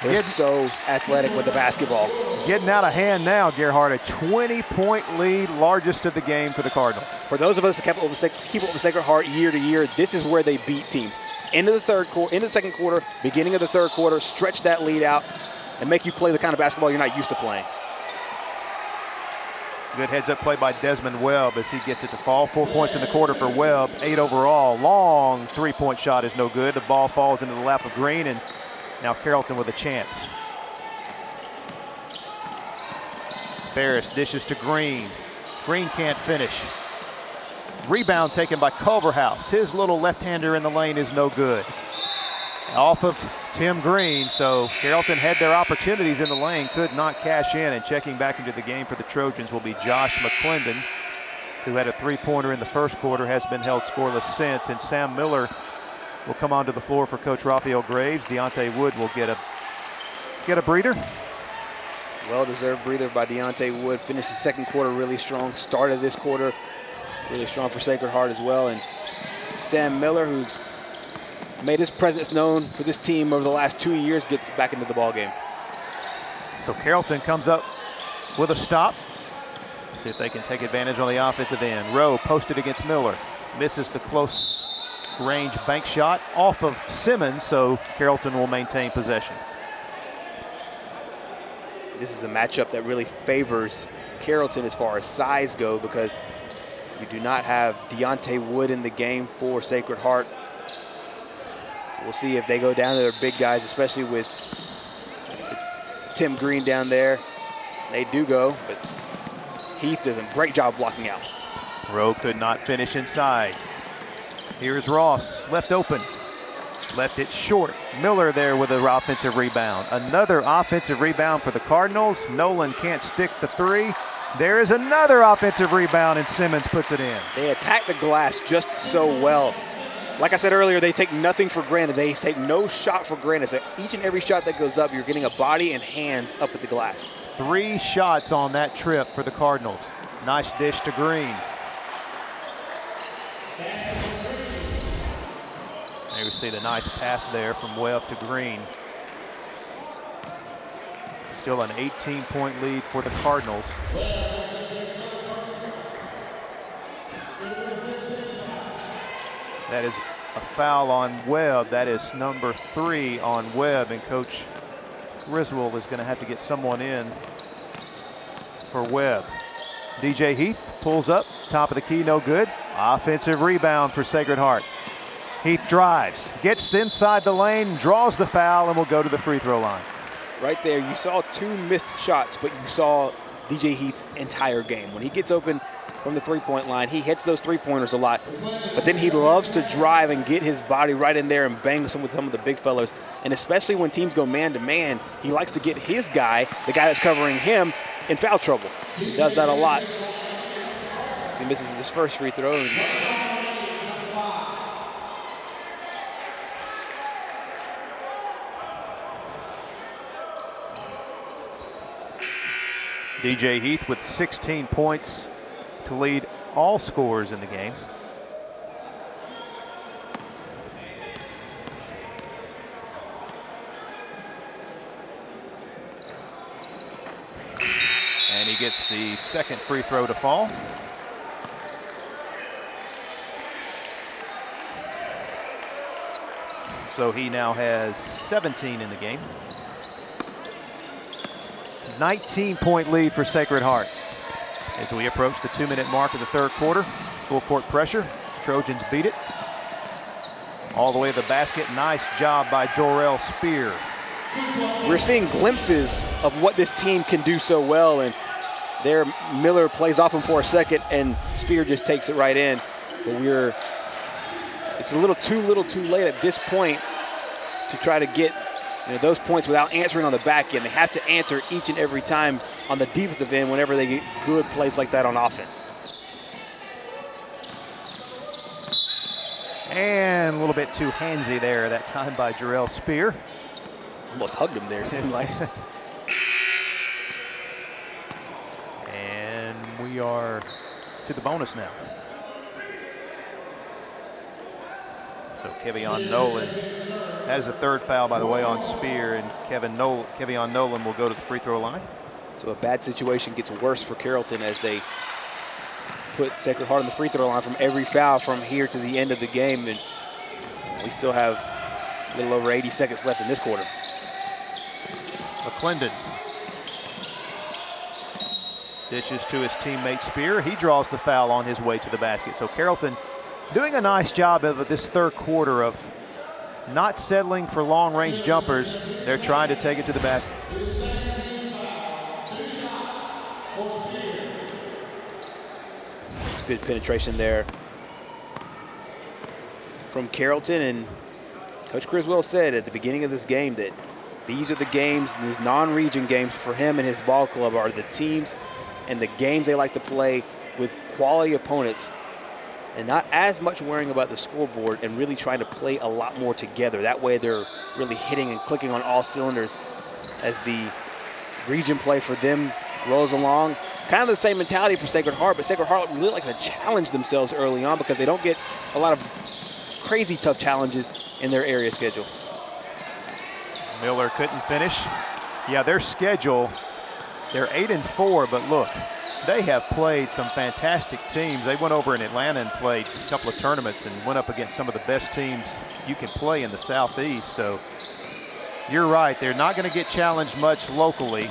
They're so athletic with the basketball. Getting out of hand now, Gerhard. A 20-point lead, largest of the game for the Cardinals. For those of us that keep up with Sacred Heart year to year, this is where they beat teams. Into the second quarter, beginning of the third quarter, stretch that lead out and make you play the kind of basketball you're not used to playing. Good heads-up play by Desmond Webb as he gets it to fall. 4 points in the quarter for Webb, 8 overall. Long three-point shot is no good. The ball falls into the lap of Green, and now Carrollton with a chance. Ferris dishes to Green. Green can't finish. Rebound taken by Culverhouse. His little left-hander in the lane is no good. Off of Tim Green, so Carrollton had their opportunities in the lane, could not cash in, and checking back into the game for the Trojans will be Josh McClendon, who had a three-pointer in the first quarter, has been held scoreless since, and Sam Miller will come onto the floor for Coach Raphael Graves. Deontay Wood will get a breather. Well-deserved breather by Deontay Wood. Finished the second quarter really strong. Started this quarter really strong for Sacred Heart as well. And Sam Miller, who's made his presence known for this team over the last 2 years, gets back into the ball game. So Carrollton comes up with a stop. See if they can take advantage on the offensive end. Rowe posted against Miller. Misses the close range bank shot off of Simmons, so Carrollton will maintain possession. This is a matchup that really favors Carrollton as far as size go, because you do not have Deontay Wood in the game for Sacred Heart. We'll see if they go down to their big guys, especially with Tim Green down there. They do go, but Heath does a great job blocking out. Rowe could not finish inside. Here's Ross, left open. Left it short. Miller there with an offensive rebound. Another offensive rebound for the Cardinals. Nolan can't stick the three. There is another offensive rebound, and Simmons puts it in. They attack the glass just so well. Like I said earlier, they take nothing for granted. They take no shot for granted. So each and every shot that goes up, you're getting a body and hands up at the glass. 3 shots on that trip for the Cardinals. Nice dish to Green. There we see the nice pass there from Webb to Green. Still an 18-point lead for the Cardinals. That is a foul on Webb. That is number 3 on Webb, and Coach Griswold is going to have to get someone in for Webb. DJ Heath pulls up, top of the key, no good. Offensive rebound for Sacred Heart. Heath drives, gets inside the lane, draws the foul, and will go to the free throw line. Right there, you saw 2 missed shots, but you saw DJ Heath's entire game. When he gets open from the three-point line, he hits those three-pointers a lot, but then he loves to drive and get his body right in there and bang some with some of the big fellas. And especially when teams go man-to-man, he likes to get his guy, the guy that's covering him, in foul trouble. He does that a lot. He misses his first free throw. DJ Heath with 16 points to lead all scorers in the game. And he gets the second free throw to fall. So he now has 17 in the game. 19-point lead for Sacred Heart. As we approach the 2-minute mark of the third quarter, full court pressure. Trojans beat it. All the way to the basket. Nice job by Jorel Spear. We're seeing glimpses of what this team can do so well, and there Miller plays off him for a second, and Spear just takes it right in. But it's a little too late at this point to try to get those points without answering on the back end. They have to answer each and every time on the defensive end whenever they get good plays like that on offense. And a little bit too handsy there that time by Jorel Spear. Almost hugged him there, seemed like. And we are to the bonus now. So Kevion Nolan has a third foul, by the way, on Spear, and Kevion Nolan will go to the free throw line. So a bad situation gets worse for Carrollton as they put Sacred Heart on the free throw line from every foul from here to the end of the game, and we still have a little over 80 seconds left in this quarter. McClendon dishes to his teammate Spear. He draws the foul on his way to the basket. So Carrollton doing a nice job of this third quarter of not settling for long-range jumpers. They're trying to take it to the basket. Good penetration there from Carrollton, and Coach Griswold said at the beginning of this game that these are the games, these non-region games for him and his ball club are the teams and the games they like to play with quality opponents and not as much worrying about the scoreboard and really trying to play a lot more together. That way they're really hitting and clicking on all cylinders as the region play for them rolls along. Kind of the same mentality for Sacred Heart, but Sacred Heart really like to challenge themselves early on because they don't get a lot of crazy tough challenges in their area schedule. Miller couldn't finish. Yeah, their schedule, they're 8-4, but look, they have played some fantastic teams. They went over in Atlanta and played a couple of tournaments and went up against some of the best teams you can play in the Southeast. So you're right, they're not going to get challenged much locally.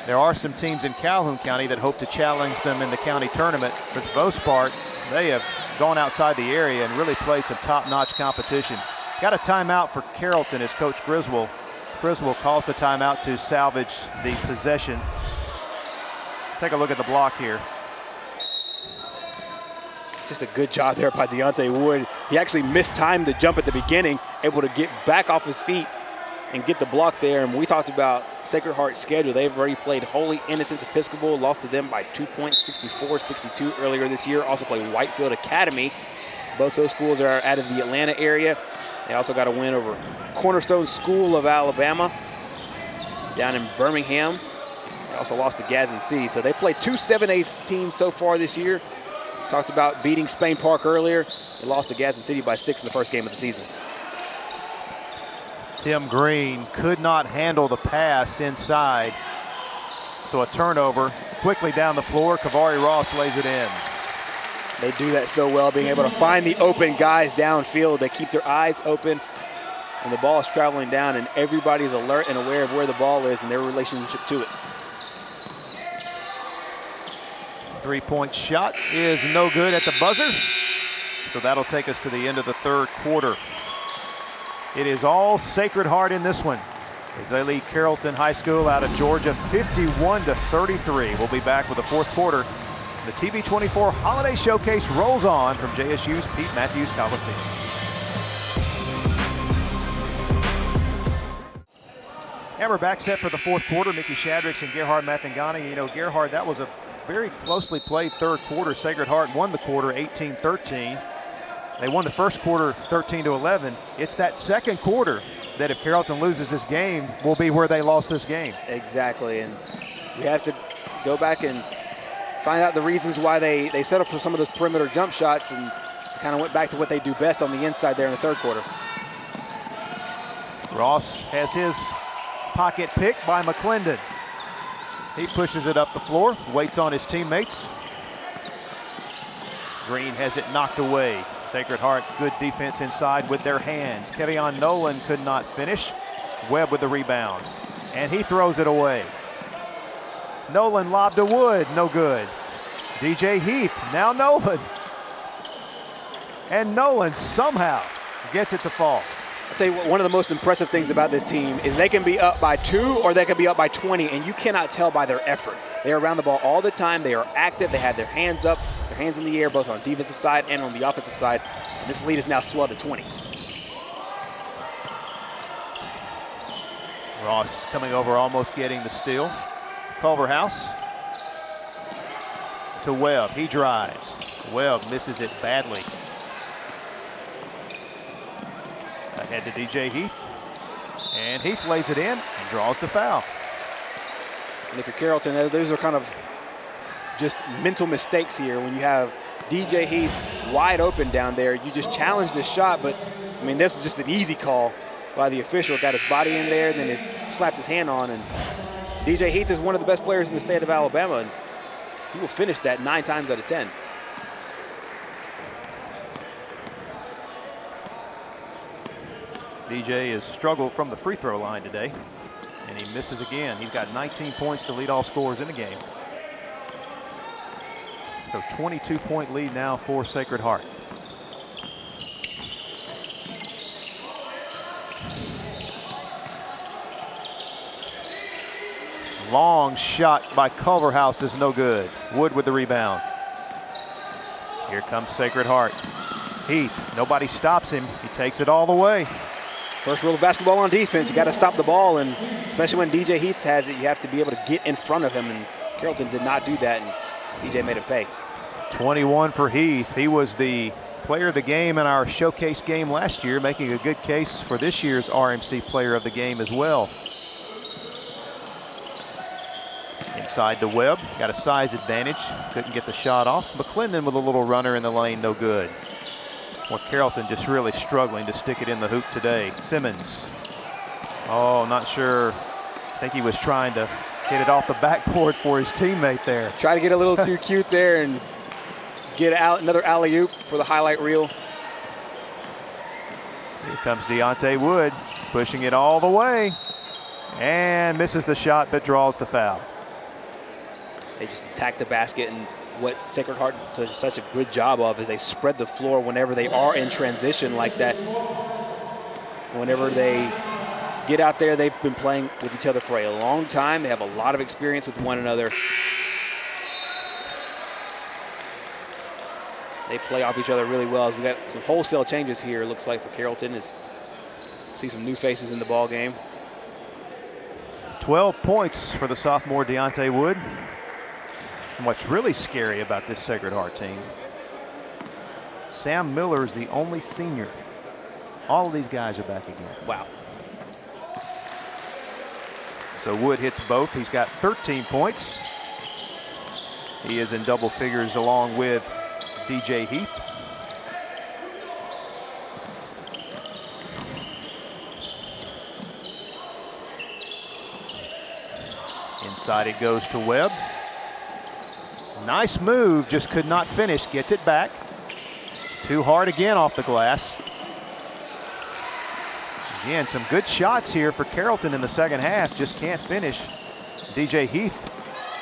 There are some teams in Calhoun County that hope to challenge them in the county tournament. For the most part, they have gone outside the area and really played some top-notch competition. Got a timeout for Carrollton as Coach Griswold calls the timeout to salvage the possession. Take a look at the block here. just a good job there by Deontay Wood. He actually mistimed the jump at the beginning, able to get back off his feet and get the block there. And we talked about Sacred Heart's schedule. They've already played Holy Innocents Episcopal, lost to them by 2 points, 64-62 earlier this year. Also played Whitefield Academy. Both those schools are out of the Atlanta area. They also got a win over Cornerstone School of Alabama down in Birmingham. They also lost to Gadsden City. So they played 2 7A teams so far this year. Talked about beating Spain Park earlier. They lost to Gadsden City by 6 in the first game of the season. Tim Green could not handle the pass inside. So a turnover quickly down the floor. Kavari Ross lays it in. They do that so well, being able to find the open guys downfield. They keep their eyes open, and the ball is traveling down, and everybody's alert and aware of where the ball is and their relationship to it. Three-point shot is no good at the buzzer. So that'll take us to the end of the third quarter. It is all Sacred Heart in this one, as they lead Carrollton High School out of Georgia 51-33. We'll be back with the fourth quarter. The TV24 Holiday Showcase rolls on from JSU's Pete Matthews Coliseum. And we're back set for the fourth quarter. Mickey Shadricks and Gerhard Mathangani. You know, Gerhard, that was a very closely played third quarter. Sacred Heart won the quarter 18-13. They won the first quarter 13-11. It's that second quarter that if Carrollton loses this game will be where they lost this game. Exactly, and we have to go back and find out the reasons why they settled for some of those perimeter jump shots and kind of went back to what they do best on the inside there in the third quarter. Ross has his pocket picked by McClendon. He pushes it up the floor, waits on his teammates. Green has it knocked away. Sacred Heart, good defense inside with their hands. Kevion Nolan could not finish. Webb with the rebound, and he throws it away. Nolan lobbed to Wood, no good. DJ Heath, now Nolan. And Nolan somehow gets it to fall. I'll tell you what, one of the most impressive things about this team is they can be up by 2 or they can be up by 20, and you cannot tell by their effort. They are around the ball all the time. They are active. They have their hands up, their hands in the air, both on the defensive side and on the offensive side. And this lead is now swelled to 20. Ross coming over, almost getting the steal. Culverhouse to Webb. He drives. Webb misses it badly. Ahead to DJ Heath. And Heath lays it in and draws the foul. And if you're Carrollton, those are kind of just mental mistakes here. When you have DJ Heath wide open down there, you just challenge the shot, but I mean, this is just an easy call by the official. Got his body in there, then he slapped his hand on, and DJ Heath is one of the best players in the state of Alabama, and he will finish that 9 times out of 10. DJ has struggled from the free throw line today, and he misses again. He's got 19 points to lead all scorers in the game. So 22-point lead now for Sacred Heart. Long shot by Culverhouse is no good. Wood with the rebound. Here comes Sacred Heart. Heath, nobody stops him. He takes it all the way. First rule of basketball on defense, you got to stop the ball, and especially when DJ Heath has it, you have to be able to get in front of him, and Carrollton did not do that, and DJ made him pay. 21 for Heath. He was the player of the game in our showcase game last year, making a good case for this year's RMC player of the game as well. Inside to Webb, got a size advantage, couldn't get the shot off. McClendon with a little runner in the lane, no good. Well, Carrollton just really struggling to stick it in the hoop today. Simmons, oh, not sure. I think he was trying to get it off the backboard for his teammate there. Try to get a little too cute there and get out another alley-oop for the highlight reel. Here comes Deontay Wood, pushing it all the way, and misses the shot but draws the foul. They just attack the basket, and what Sacred Heart does such a good job of is they spread the floor whenever they are in transition like that. Whenever they get out there, they've been playing with each other for a long time. They have a lot of experience with one another. they play off each other really well. As we got some wholesale changes here, it looks like, for Carrollton. See some new faces in the ball game. 12 points for the sophomore Deontay Wood. And what's really scary about this Sacred Heart team, Sam Miller is the only senior. All of these guys are back again. Wow. So Wood hits both. He's got 13 points. He is in double figures along with DJ Heath. Inside it goes to Webb. Nice move, just could not finish. Gets it back. Too hard again off the glass. Again, some good shots here for Carrollton in the second half. Just can't finish. DJ Heath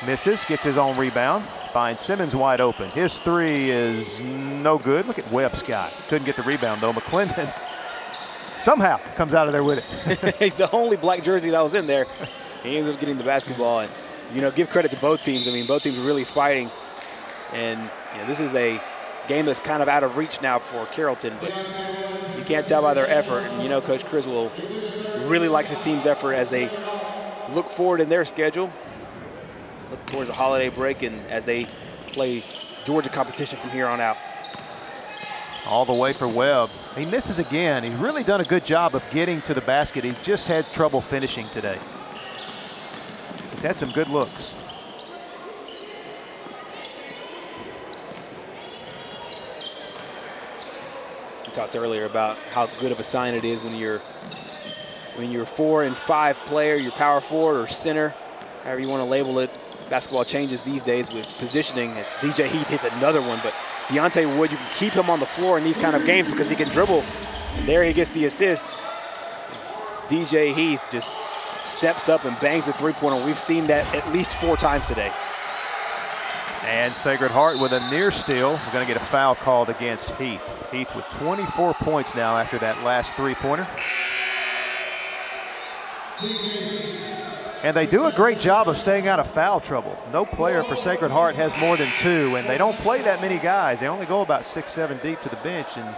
misses, gets his own rebound. Finds Simmons wide open. His three is no good. Look at Webb's guy. Couldn't get the rebound though. McClendon somehow comes out of there with it. He's the only black jersey that was in there. He ends up getting the basketball. And, you know, give credit to both teams. I mean, both teams are really fighting. And, you know, this is a game that's kind of out of reach now for Carrollton, but you can't tell by their effort. And, you know, Coach Criswell really likes his team's effort as they look forward in their schedule, look towards the holiday break, and as they play Georgia competition from here on out. All the way for Webb. He misses again. He's really done a good job of getting to the basket. He's just had trouble finishing today. He's had some good looks. We talked earlier about how good of a sign it is when you're 4 and 5 player, your power forward or center, however you want to label it. Basketball changes these days with positioning. As DJ Heath hits another one, but Deontay Wood, you can keep him on the floor in these kind of games because he can dribble. And there he gets the assist. DJ Heath just steps up and bangs the three-pointer. We've seen that at least 4 times today. And Sacred Heart with a near steal. We're going to get a foul called against Heath. Heath with 24 points now after that last three-pointer. And they do a great job of staying out of foul trouble. No player for Sacred Heart has more than 2, and they don't play that many guys. They only go about 6, 7 deep to the bench, and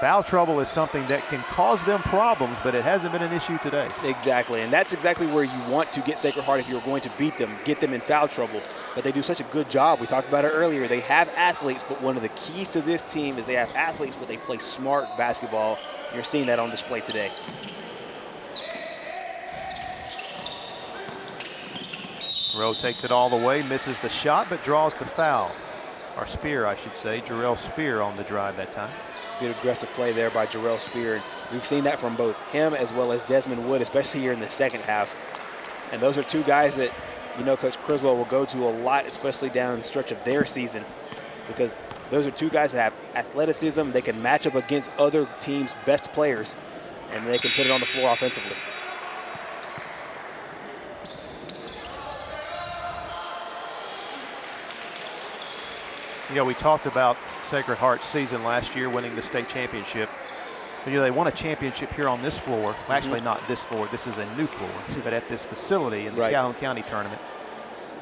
foul trouble is something that can cause them problems, but it hasn't been an issue today. Exactly, and that's exactly where you want to get Sacred Heart if you're going to beat them, get them in foul trouble. But they do such a good job. We talked about it earlier. They have athletes, but one of the keys to this team is they have athletes, but they play smart basketball. You're seeing that on display today. Rowe takes it all the way, misses the shot, but draws the foul. Or Spear, I should say. Jarrell Spear on the drive that time. Good aggressive play there by Jarrell Spear. We've seen that from both him as well as Desmond Wood, especially here in the second half. And those are 2 guys that, you know, Coach Criswell will go to a lot, especially down the stretch of their season, because those are 2 guys that have athleticism. They can match up against other teams' best players, and they can put it on the floor offensively. You know, we talked about Sacred Heart's season last year, winning the state championship. But, you know, they won a championship here on this floor. Well, actually, not this floor. This is a new floor, but at this facility in the Calhoun County tournament.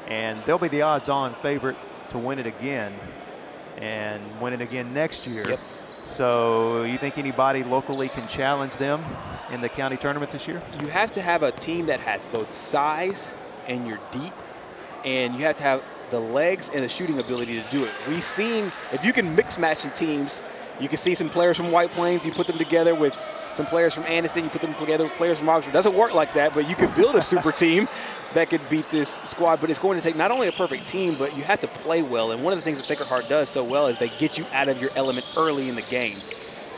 And they'll be the odds-on favorite to win it again and win it again next year. Yep. So you think anybody locally can challenge them in the county tournament this year? You have to have a team that has both size and you're deep, and you have to have the legs and the shooting ability to do it. We've seen, if you can mix match in teams, you can see some players from White Plains, you put them together with some players from Anderson, you put them together with players from Oxford. It doesn't work like that, but you can build a super team that could beat this squad. But it's going to take not only a perfect team, but you have to play well. And one of the things that Sacred Heart does so well is they get you out of your element early in the game.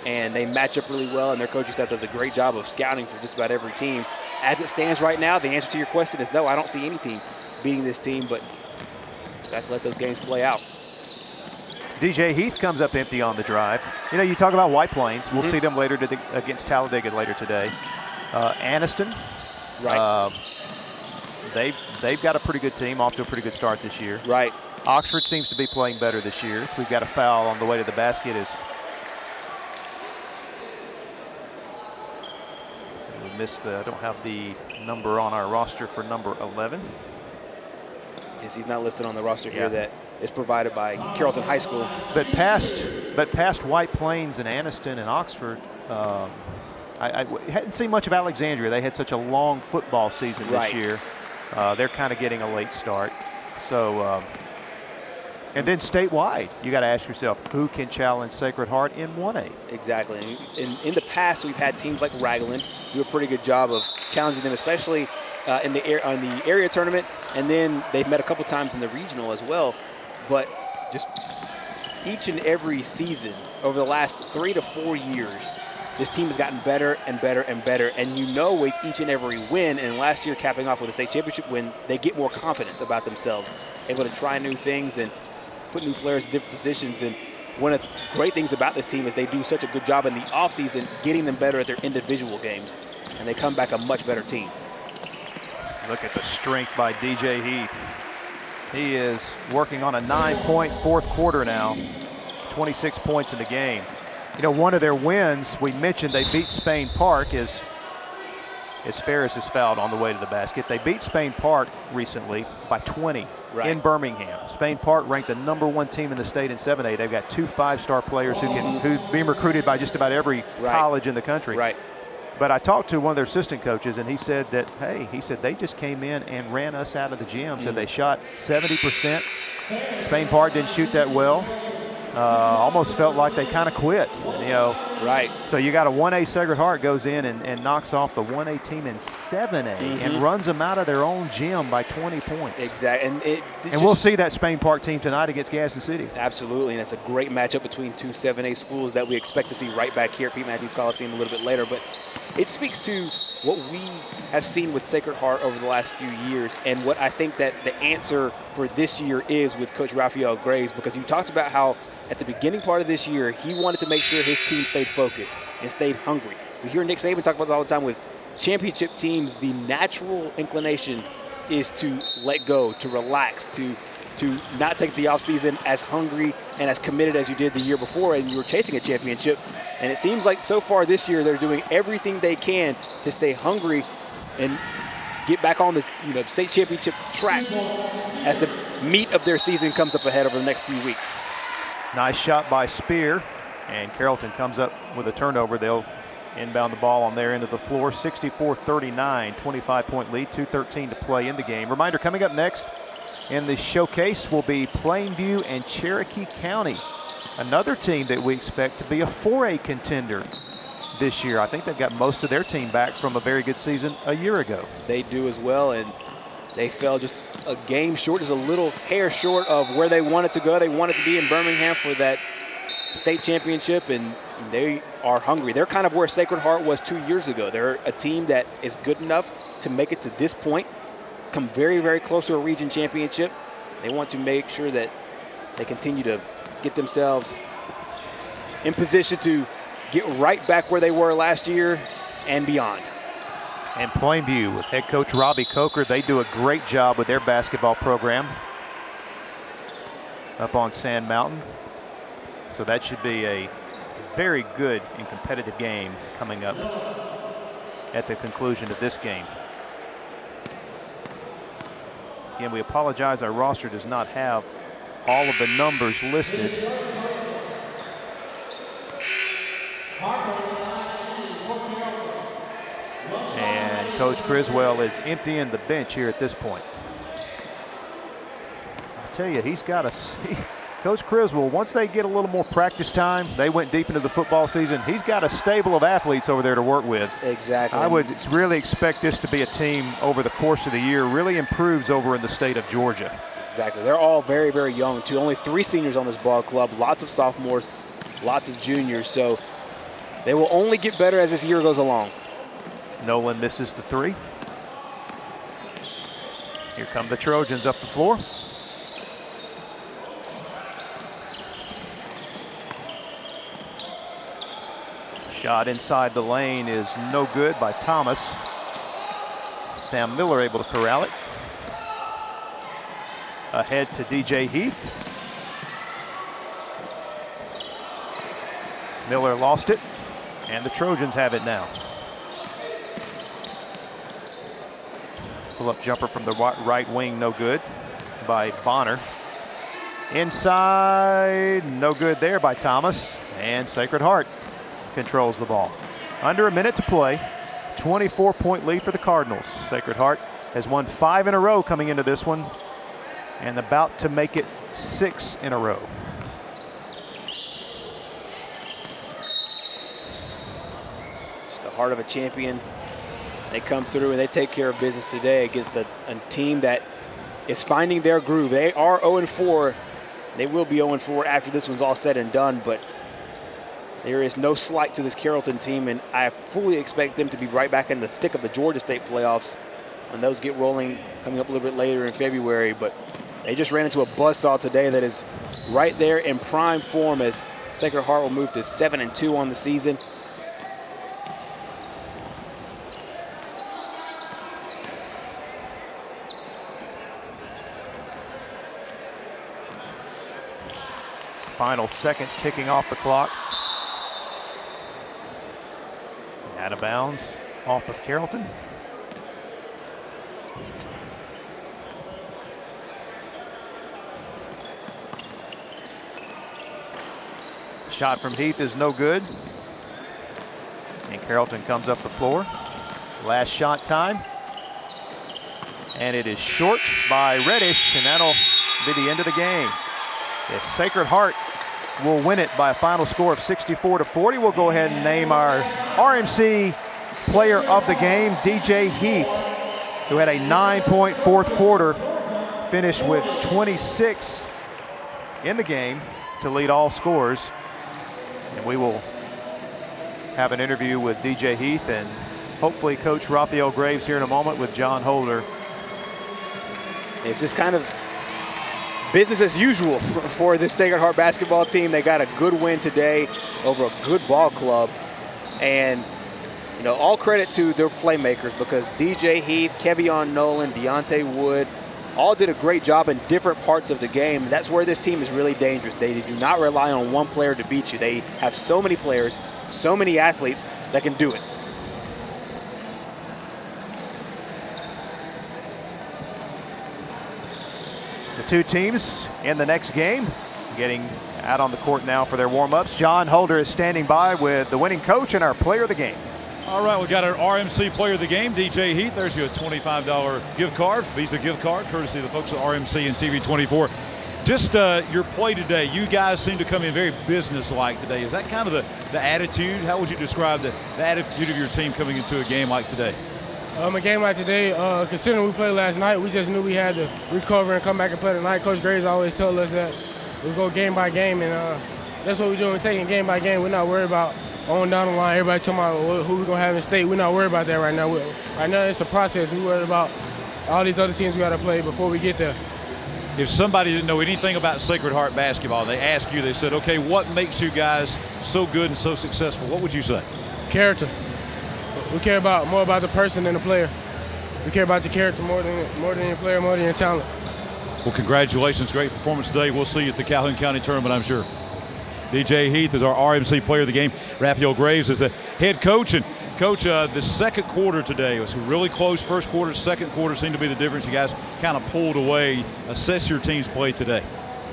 And they match up really well, and their coaching staff does a great job of scouting for just about every team. As it stands right now, the answer to your question is no, I don't see any team beating this team, but you have to let those games play out. DJ Heath comes up empty on the drive. You know, you talk about White Plains. We'll see them later against Talladega later today. Aniston, Right. They've got a pretty good team, off to a pretty good start this year. Right. Oxford seems to be playing better this year. So we've got a foul on the way to the basket. We missed I don't have the number on our roster for number 11. Yes, he's not listed on the roster here. Yeah. That is provided by Carrollton High School. But past White Plains and Anniston and Oxford, I hadn't seen much of Alexandria. They had such a long football season this year. They're kind of getting a late start. So, and then statewide, you got to ask yourself, who can challenge Sacred Heart in 1A? Exactly. In the past, we've had teams like Raglan do a pretty good job of challenging them, especially on the area tournament, and then they've met a couple times in the regional as well. But just each and every season over the last 3 to 4 years, this team has gotten better and better and better. And you know, with each and every win, and last year capping off with a state championship win, they get more confidence about themselves, able to try new things and put new players in different positions. And one of the great things about this team is they do such a good job in the offseason getting them better at their individual games, and they come back a much better team. Look at the strength by DJ Heath. He is working on a 9-point fourth quarter now, 26 points in the game. You know, one of their wins, we mentioned they beat Spain Park as Ferris is fouled on the way to the basket. They beat Spain Park recently by 20 in Birmingham. Spain Park ranked the #1 team in the state in 7A. They've got 2 5-star players who've been recruited by just about every college in the country. But I talked to one of their assistant coaches, and he said that, hey, he said they just came in and ran us out of the gym. So they shot 70%. Spain Park didn't shoot that well. Almost felt like they kind of quit, you know. So you got a 1A Sacred Heart goes in and knocks off the 1A team in 7A and runs them out of their own gym by 20 points. Exactly. And we'll see that Spain Park team tonight against Gaston City. Absolutely, and it's a great matchup between 2 7A schools that we expect to see right back here at Pete Matthews Coliseum a little bit later. But it speaks to what we have seen with Sacred Heart over the last few years, and what I think that the answer for this year is with Coach Raphael Graves, because you talked about how at the beginning part of this year, he wanted to make sure his team stayed focused and stayed hungry. We hear Nick Saban talk about it all the time with championship teams. The natural inclination is to let go, to relax, to not take the offseason as hungry and as committed as you did the year before and you were chasing a championship. And it seems like so far this year they're doing everything they can to stay hungry and get back on the state championship track as the meat of their season comes up ahead over the next few weeks. Nice shot by Spear, and Carrollton comes up with a turnover. They'll inbound the ball on their end of the floor. 64-39, 25-point lead, 2:13 to play in the game. Reminder, coming up next in the showcase will be Plainview and Cherokee County, another team that we expect to be a 4A contender this year. I think they've got most of their team back from a very good season a year ago. They do as well, and they fell just a game short, just a little hair short of where they wanted to go. They wanted to be in Birmingham for that state championship, and they are hungry. They're kind of where Sacred Heart was 2 years ago. They're a team that is good enough to make it to this point, come very, very close to a region championship. They want to make sure that they continue to get themselves in position to get right back where they were last year and beyond. And Plainview with head coach Robbie Coker, they do a great job with their basketball program up on Sand Mountain. So that should be a very good and competitive game coming up at the conclusion of this game. Again, we apologize, our roster does not have all of the numbers listed. And Coach Criswell is emptying the bench here at this point. I tell you, he's got Coach Criswell, once they get a little more practice time, they went deep into the football season, he's got a stable of athletes over there to work with. Exactly. I would really expect this to be a team over the course of the year, really improves over in the state of Georgia. Exactly. They're all very, very young, too. Only 3 seniors on this ball club, lots of sophomores, lots of juniors. So they will only get better as this year goes along. Nolan misses the 3. Here come the Trojans up the floor. Shot inside the lane is no good by Thomas. Sam Miller able to corral it. Ahead to DJ Heath. Miller lost it, and the Trojans have it now. Pull-up jumper from the right wing, no good by Bonner. Inside, no good there by Thomas, and Sacred Heart controls the ball. Under a minute to play, 24-point lead for the Cardinals. Sacred Heart has won 5 in a row coming into this one, and about to make it 6 in a row. Just the heart of a champion. They come through and they take care of business today against a team that is finding their groove. They are 0-4. They will be 0-4 after this one's all said and done, but there is no slight to this Carrollton team, and I fully expect them to be right back in the thick of the Georgia State playoffs when those get rolling coming up a little bit later in February. But they just ran into a buzzsaw today that is right there in prime form as Sacred Heart will move to 7-2 on the season. Final seconds ticking off the clock. Out of bounds off of Carrollton. Shot from Heath is no good. And Carrollton comes up the floor. Last shot time. And it is short by Reddish, and that'll be the end of the game. The Sacred Heart will win it by a final score of 64-40. We'll go ahead and name our RMC player of the game, DJ Heath, who had a 9-point fourth quarter, finished with 26 in the game to lead all scorers. And we will have an interview with DJ Heath and hopefully Coach Raphael Graves here in a moment with John Holder. It's just kind of business as usual for this Sacred Heart basketball team. They got a good win today over a good ball club. And, you know, all credit to their playmakers because DJ Heath, Kevion Nolan, Deontay Wood all did a great job in different parts of the game. That's where this team is really dangerous. They do not rely on one player to beat you. They have so many players, so many athletes that can do it. The two teams in the next game getting out on the court now for their warm-ups. John Holder is standing by with the winning coach and our player of the game. All right, we got our RMC player of the game, DJ Heath. There's your $25 gift card, Visa gift card, courtesy of the folks at RMC and TV24. Just your play today, you guys seem to come in very business-like today. Is that kind of the attitude? How would you describe the attitude of your team coming into a game like today? A game like today, considering we played last night, we just knew we had to recover and come back and play tonight. Coach Graves always told us that we go game by game, and that's what we're doing. We're taking game by game. We're not worried about on down the line. Everybody talking about who we're going to have in state. We're not worried about that right now. Right now, it's a process. We're worried about all these other teams we got to play before we get there. If somebody didn't know anything about Sacred Heart basketball, they ask you, they said, okay, what makes you guys so good and so successful? What would you say? Character. We care more about the person than the player. We care about your character more than your player, more than your talent. Well, congratulations. Great performance today. We'll see you at the Calhoun County tournament, I'm sure. DJ Heath is our RMC player of the game. Raphael Graves is the head coach. And, Coach, the second quarter today was really close. First quarter, second quarter seemed to be the difference. You guys kind of pulled away. Assess your team's play today.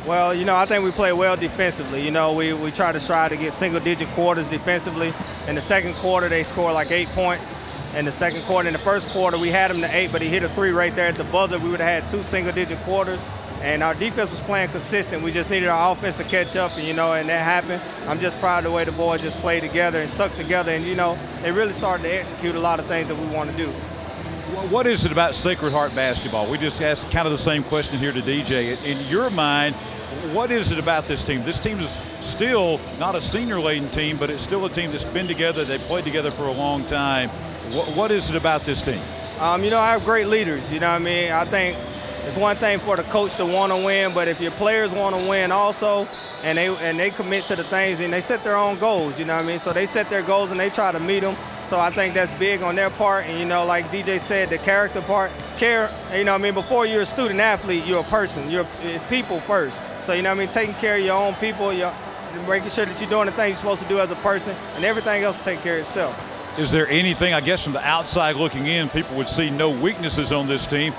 Well, you know, I think we played well defensively. You know, we try to get single-digit quarters defensively. In the second quarter, they scored like 8 points. In the second quarter, in the first quarter, we had him to 8, but he hit a 3 right there at the buzzer. We would have had 2 single-digit quarters. And our defense was playing consistent. We just needed our offense to catch up, and, you know, and that happened. I'm just proud of the way the boys just played together and stuck together. And, you know, they really started to execute a lot of things that we want to do. What is it about Sacred Heart basketball? We just asked kind of the same question here to DJ. In your mind, what is it about this team? This team is still not a senior-laden team, but it's still a team that's been together. They've played together for a long time. What is it about this team? You know, I have great leaders. You know what I mean? I think it's one thing for the coach to want to win, but if your players want to win also, and they commit to the things and they set their own goals, you know what I mean? So they set their goals and they try to meet them. So I think that's big on their part. And, you know, like DJ said, the character part, care, you know what I mean? Before you're a student athlete, you're a person. It's people first. So, you know what I mean? Taking care of your own people, making sure that you're doing the things you're supposed to do as a person, and everything else will take care of itself. Is there anything, I guess, from the outside looking in, people would see no weaknesses on this team?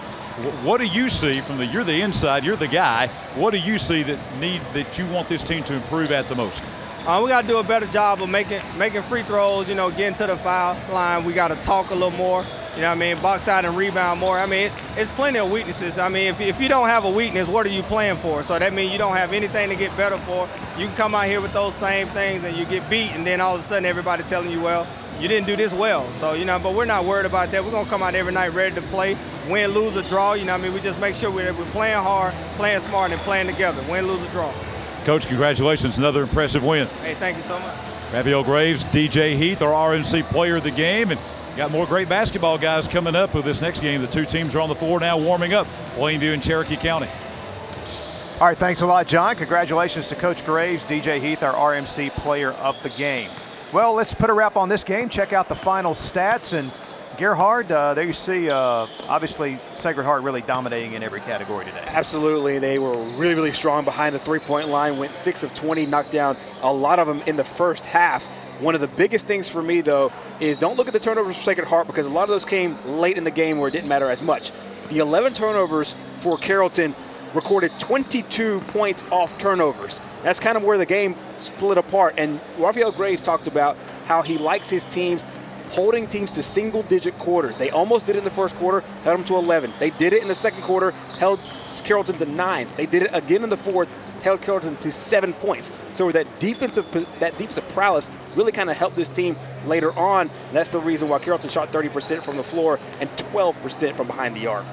What do you see from you're the inside, you're the guy. What do you see that you want this team to improve at the most? We got to do a better job of making free throws, getting to the foul line. We got to talk a little more, box out and rebound more. It's plenty of weaknesses. If you don't have a weakness, what are you playing for? So that means you don't have anything to get better for. You can come out here with those same things and you get beat, and then all of a sudden everybody telling you, well, you didn't do this well. So, but we're not worried about that. We're going to come out every night ready to play, win, lose, or draw. We just make sure we're playing hard, playing smart, and playing together. Win, lose, or draw. Coach, congratulations. Another impressive win. Hey, thank you so much. Raphael Graves, DJ Heath, our RMC player of the game. And got more great basketball guys coming up with this next game. The two teams are on the floor now warming up, Plainview and Cherokee County. All right, thanks a lot, John. Congratulations to Coach Graves, DJ Heath, our RMC player of the game. Well, let's put a wrap on this game. Check out the final stats. And Gerhard, there you see, obviously, Sacred Heart really dominating in every category today. Absolutely. They were really, really strong behind the three-point line, went 6 of 20, knocked down a lot of them in the first half. One of the biggest things for me, though, is don't look at the turnovers for Sacred Heart, because a lot of those came late in the game where it didn't matter as much. The 11 turnovers for Carrollton recorded 22 points off turnovers. That's kind of where the game split apart. And Raphael Graves talked about how he likes his teams holding teams to single-digit quarters. They almost did it in the first quarter, held them to 11. They did it in the second quarter, held Carrollton to 9. They did it again in the fourth, held Carrollton to 7 points. So that defensive prowess really kind of helped this team later on. And that's the reason why Carrollton shot 30% from the floor and 12% from behind the arc.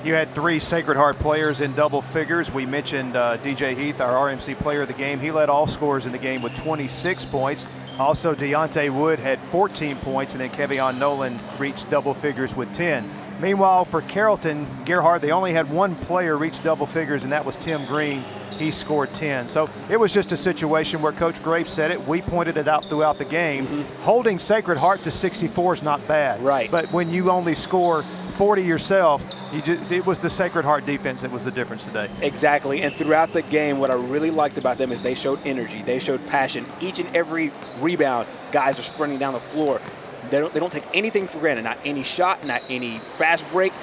You had 3 Sacred Heart players in double figures. We mentioned DJ Heath, our RMC player of the game. He led all scorers in the game with 26 points. Also, Deontay Wood had 14 points, and then Kevion Nolan reached double figures with 10. Meanwhile, for Carrollton, Gerhard, they only had 1 player reach double figures, and that was Tim Green. He scored 10. So it was just a situation where Coach Graves said it. We pointed it out throughout the game. Holding Sacred Heart to 64 is not bad. Right. But when you only score 40 yourself, it was the Sacred Heart defense that was the difference today. Exactly, and throughout the game, what I really liked about them is they showed energy, they showed passion. Each and every rebound, guys are sprinting down the floor. They don't take anything for granted, not any shot, not any fast break.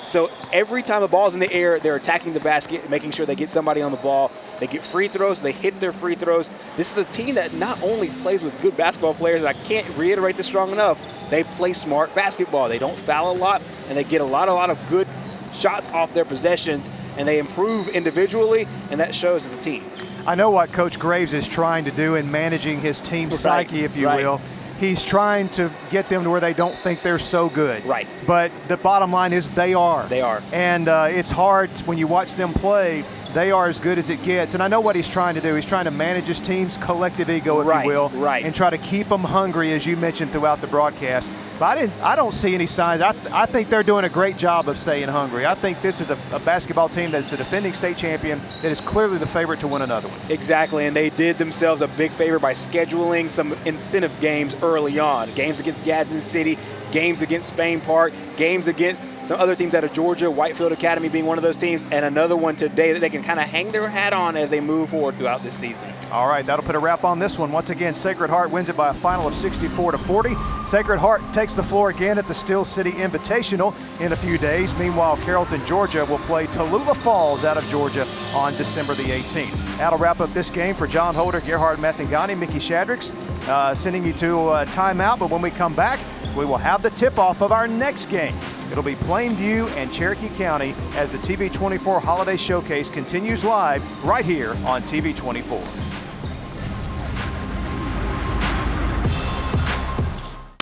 So every time the ball's in the air, they're attacking the basket, making sure they get somebody on the ball. They get free throws, they hit their free throws. This is a team that not only plays with good basketball players, and I can't reiterate this strong enough, they play smart basketball. They don't foul a lot, and they get a lot of good shots off their possessions, and they improve individually, and that shows as a team. I know what Coach Graves is trying to do in managing his team's psyche, if you will. He's trying to get them to where they don't think they're so good. Right. But the bottom line is they are. They are. And it's hard when you watch them play. They are as good as it gets. And I know what he's trying to do. He's trying to manage his team's collective ego, if you will, and try to keep them hungry, as you mentioned throughout the broadcast. But I don't see any signs. I think they're doing a great job of staying hungry. I think this is a basketball team that's the defending state champion that is clearly the favorite to win another one. Exactly, and they did themselves a big favor by scheduling some incentive games early on. Games against Gadsden City, games against Spain Park, games against some other teams out of Georgia, Whitefield Academy being one of those teams, and another one today that they can kind of hang their hat on as they move forward throughout this season. All right, that'll put a wrap on this one. Once again, Sacred Heart wins it by a final of 64-40. Sacred Heart takes the floor again at the Steel City Invitational in a few days. Meanwhile, Carrollton, Georgia will play Tallulah Falls out of Georgia on December the 18th. That'll wrap up this game for John Holder, Gerhard Mathangani, Mickey Shadricks, sending you to a timeout. But when we come back, we will have the tip-off of our next game. It'll be Plainview and Cherokee County as the TV24 Holiday Showcase continues live right here on TV24.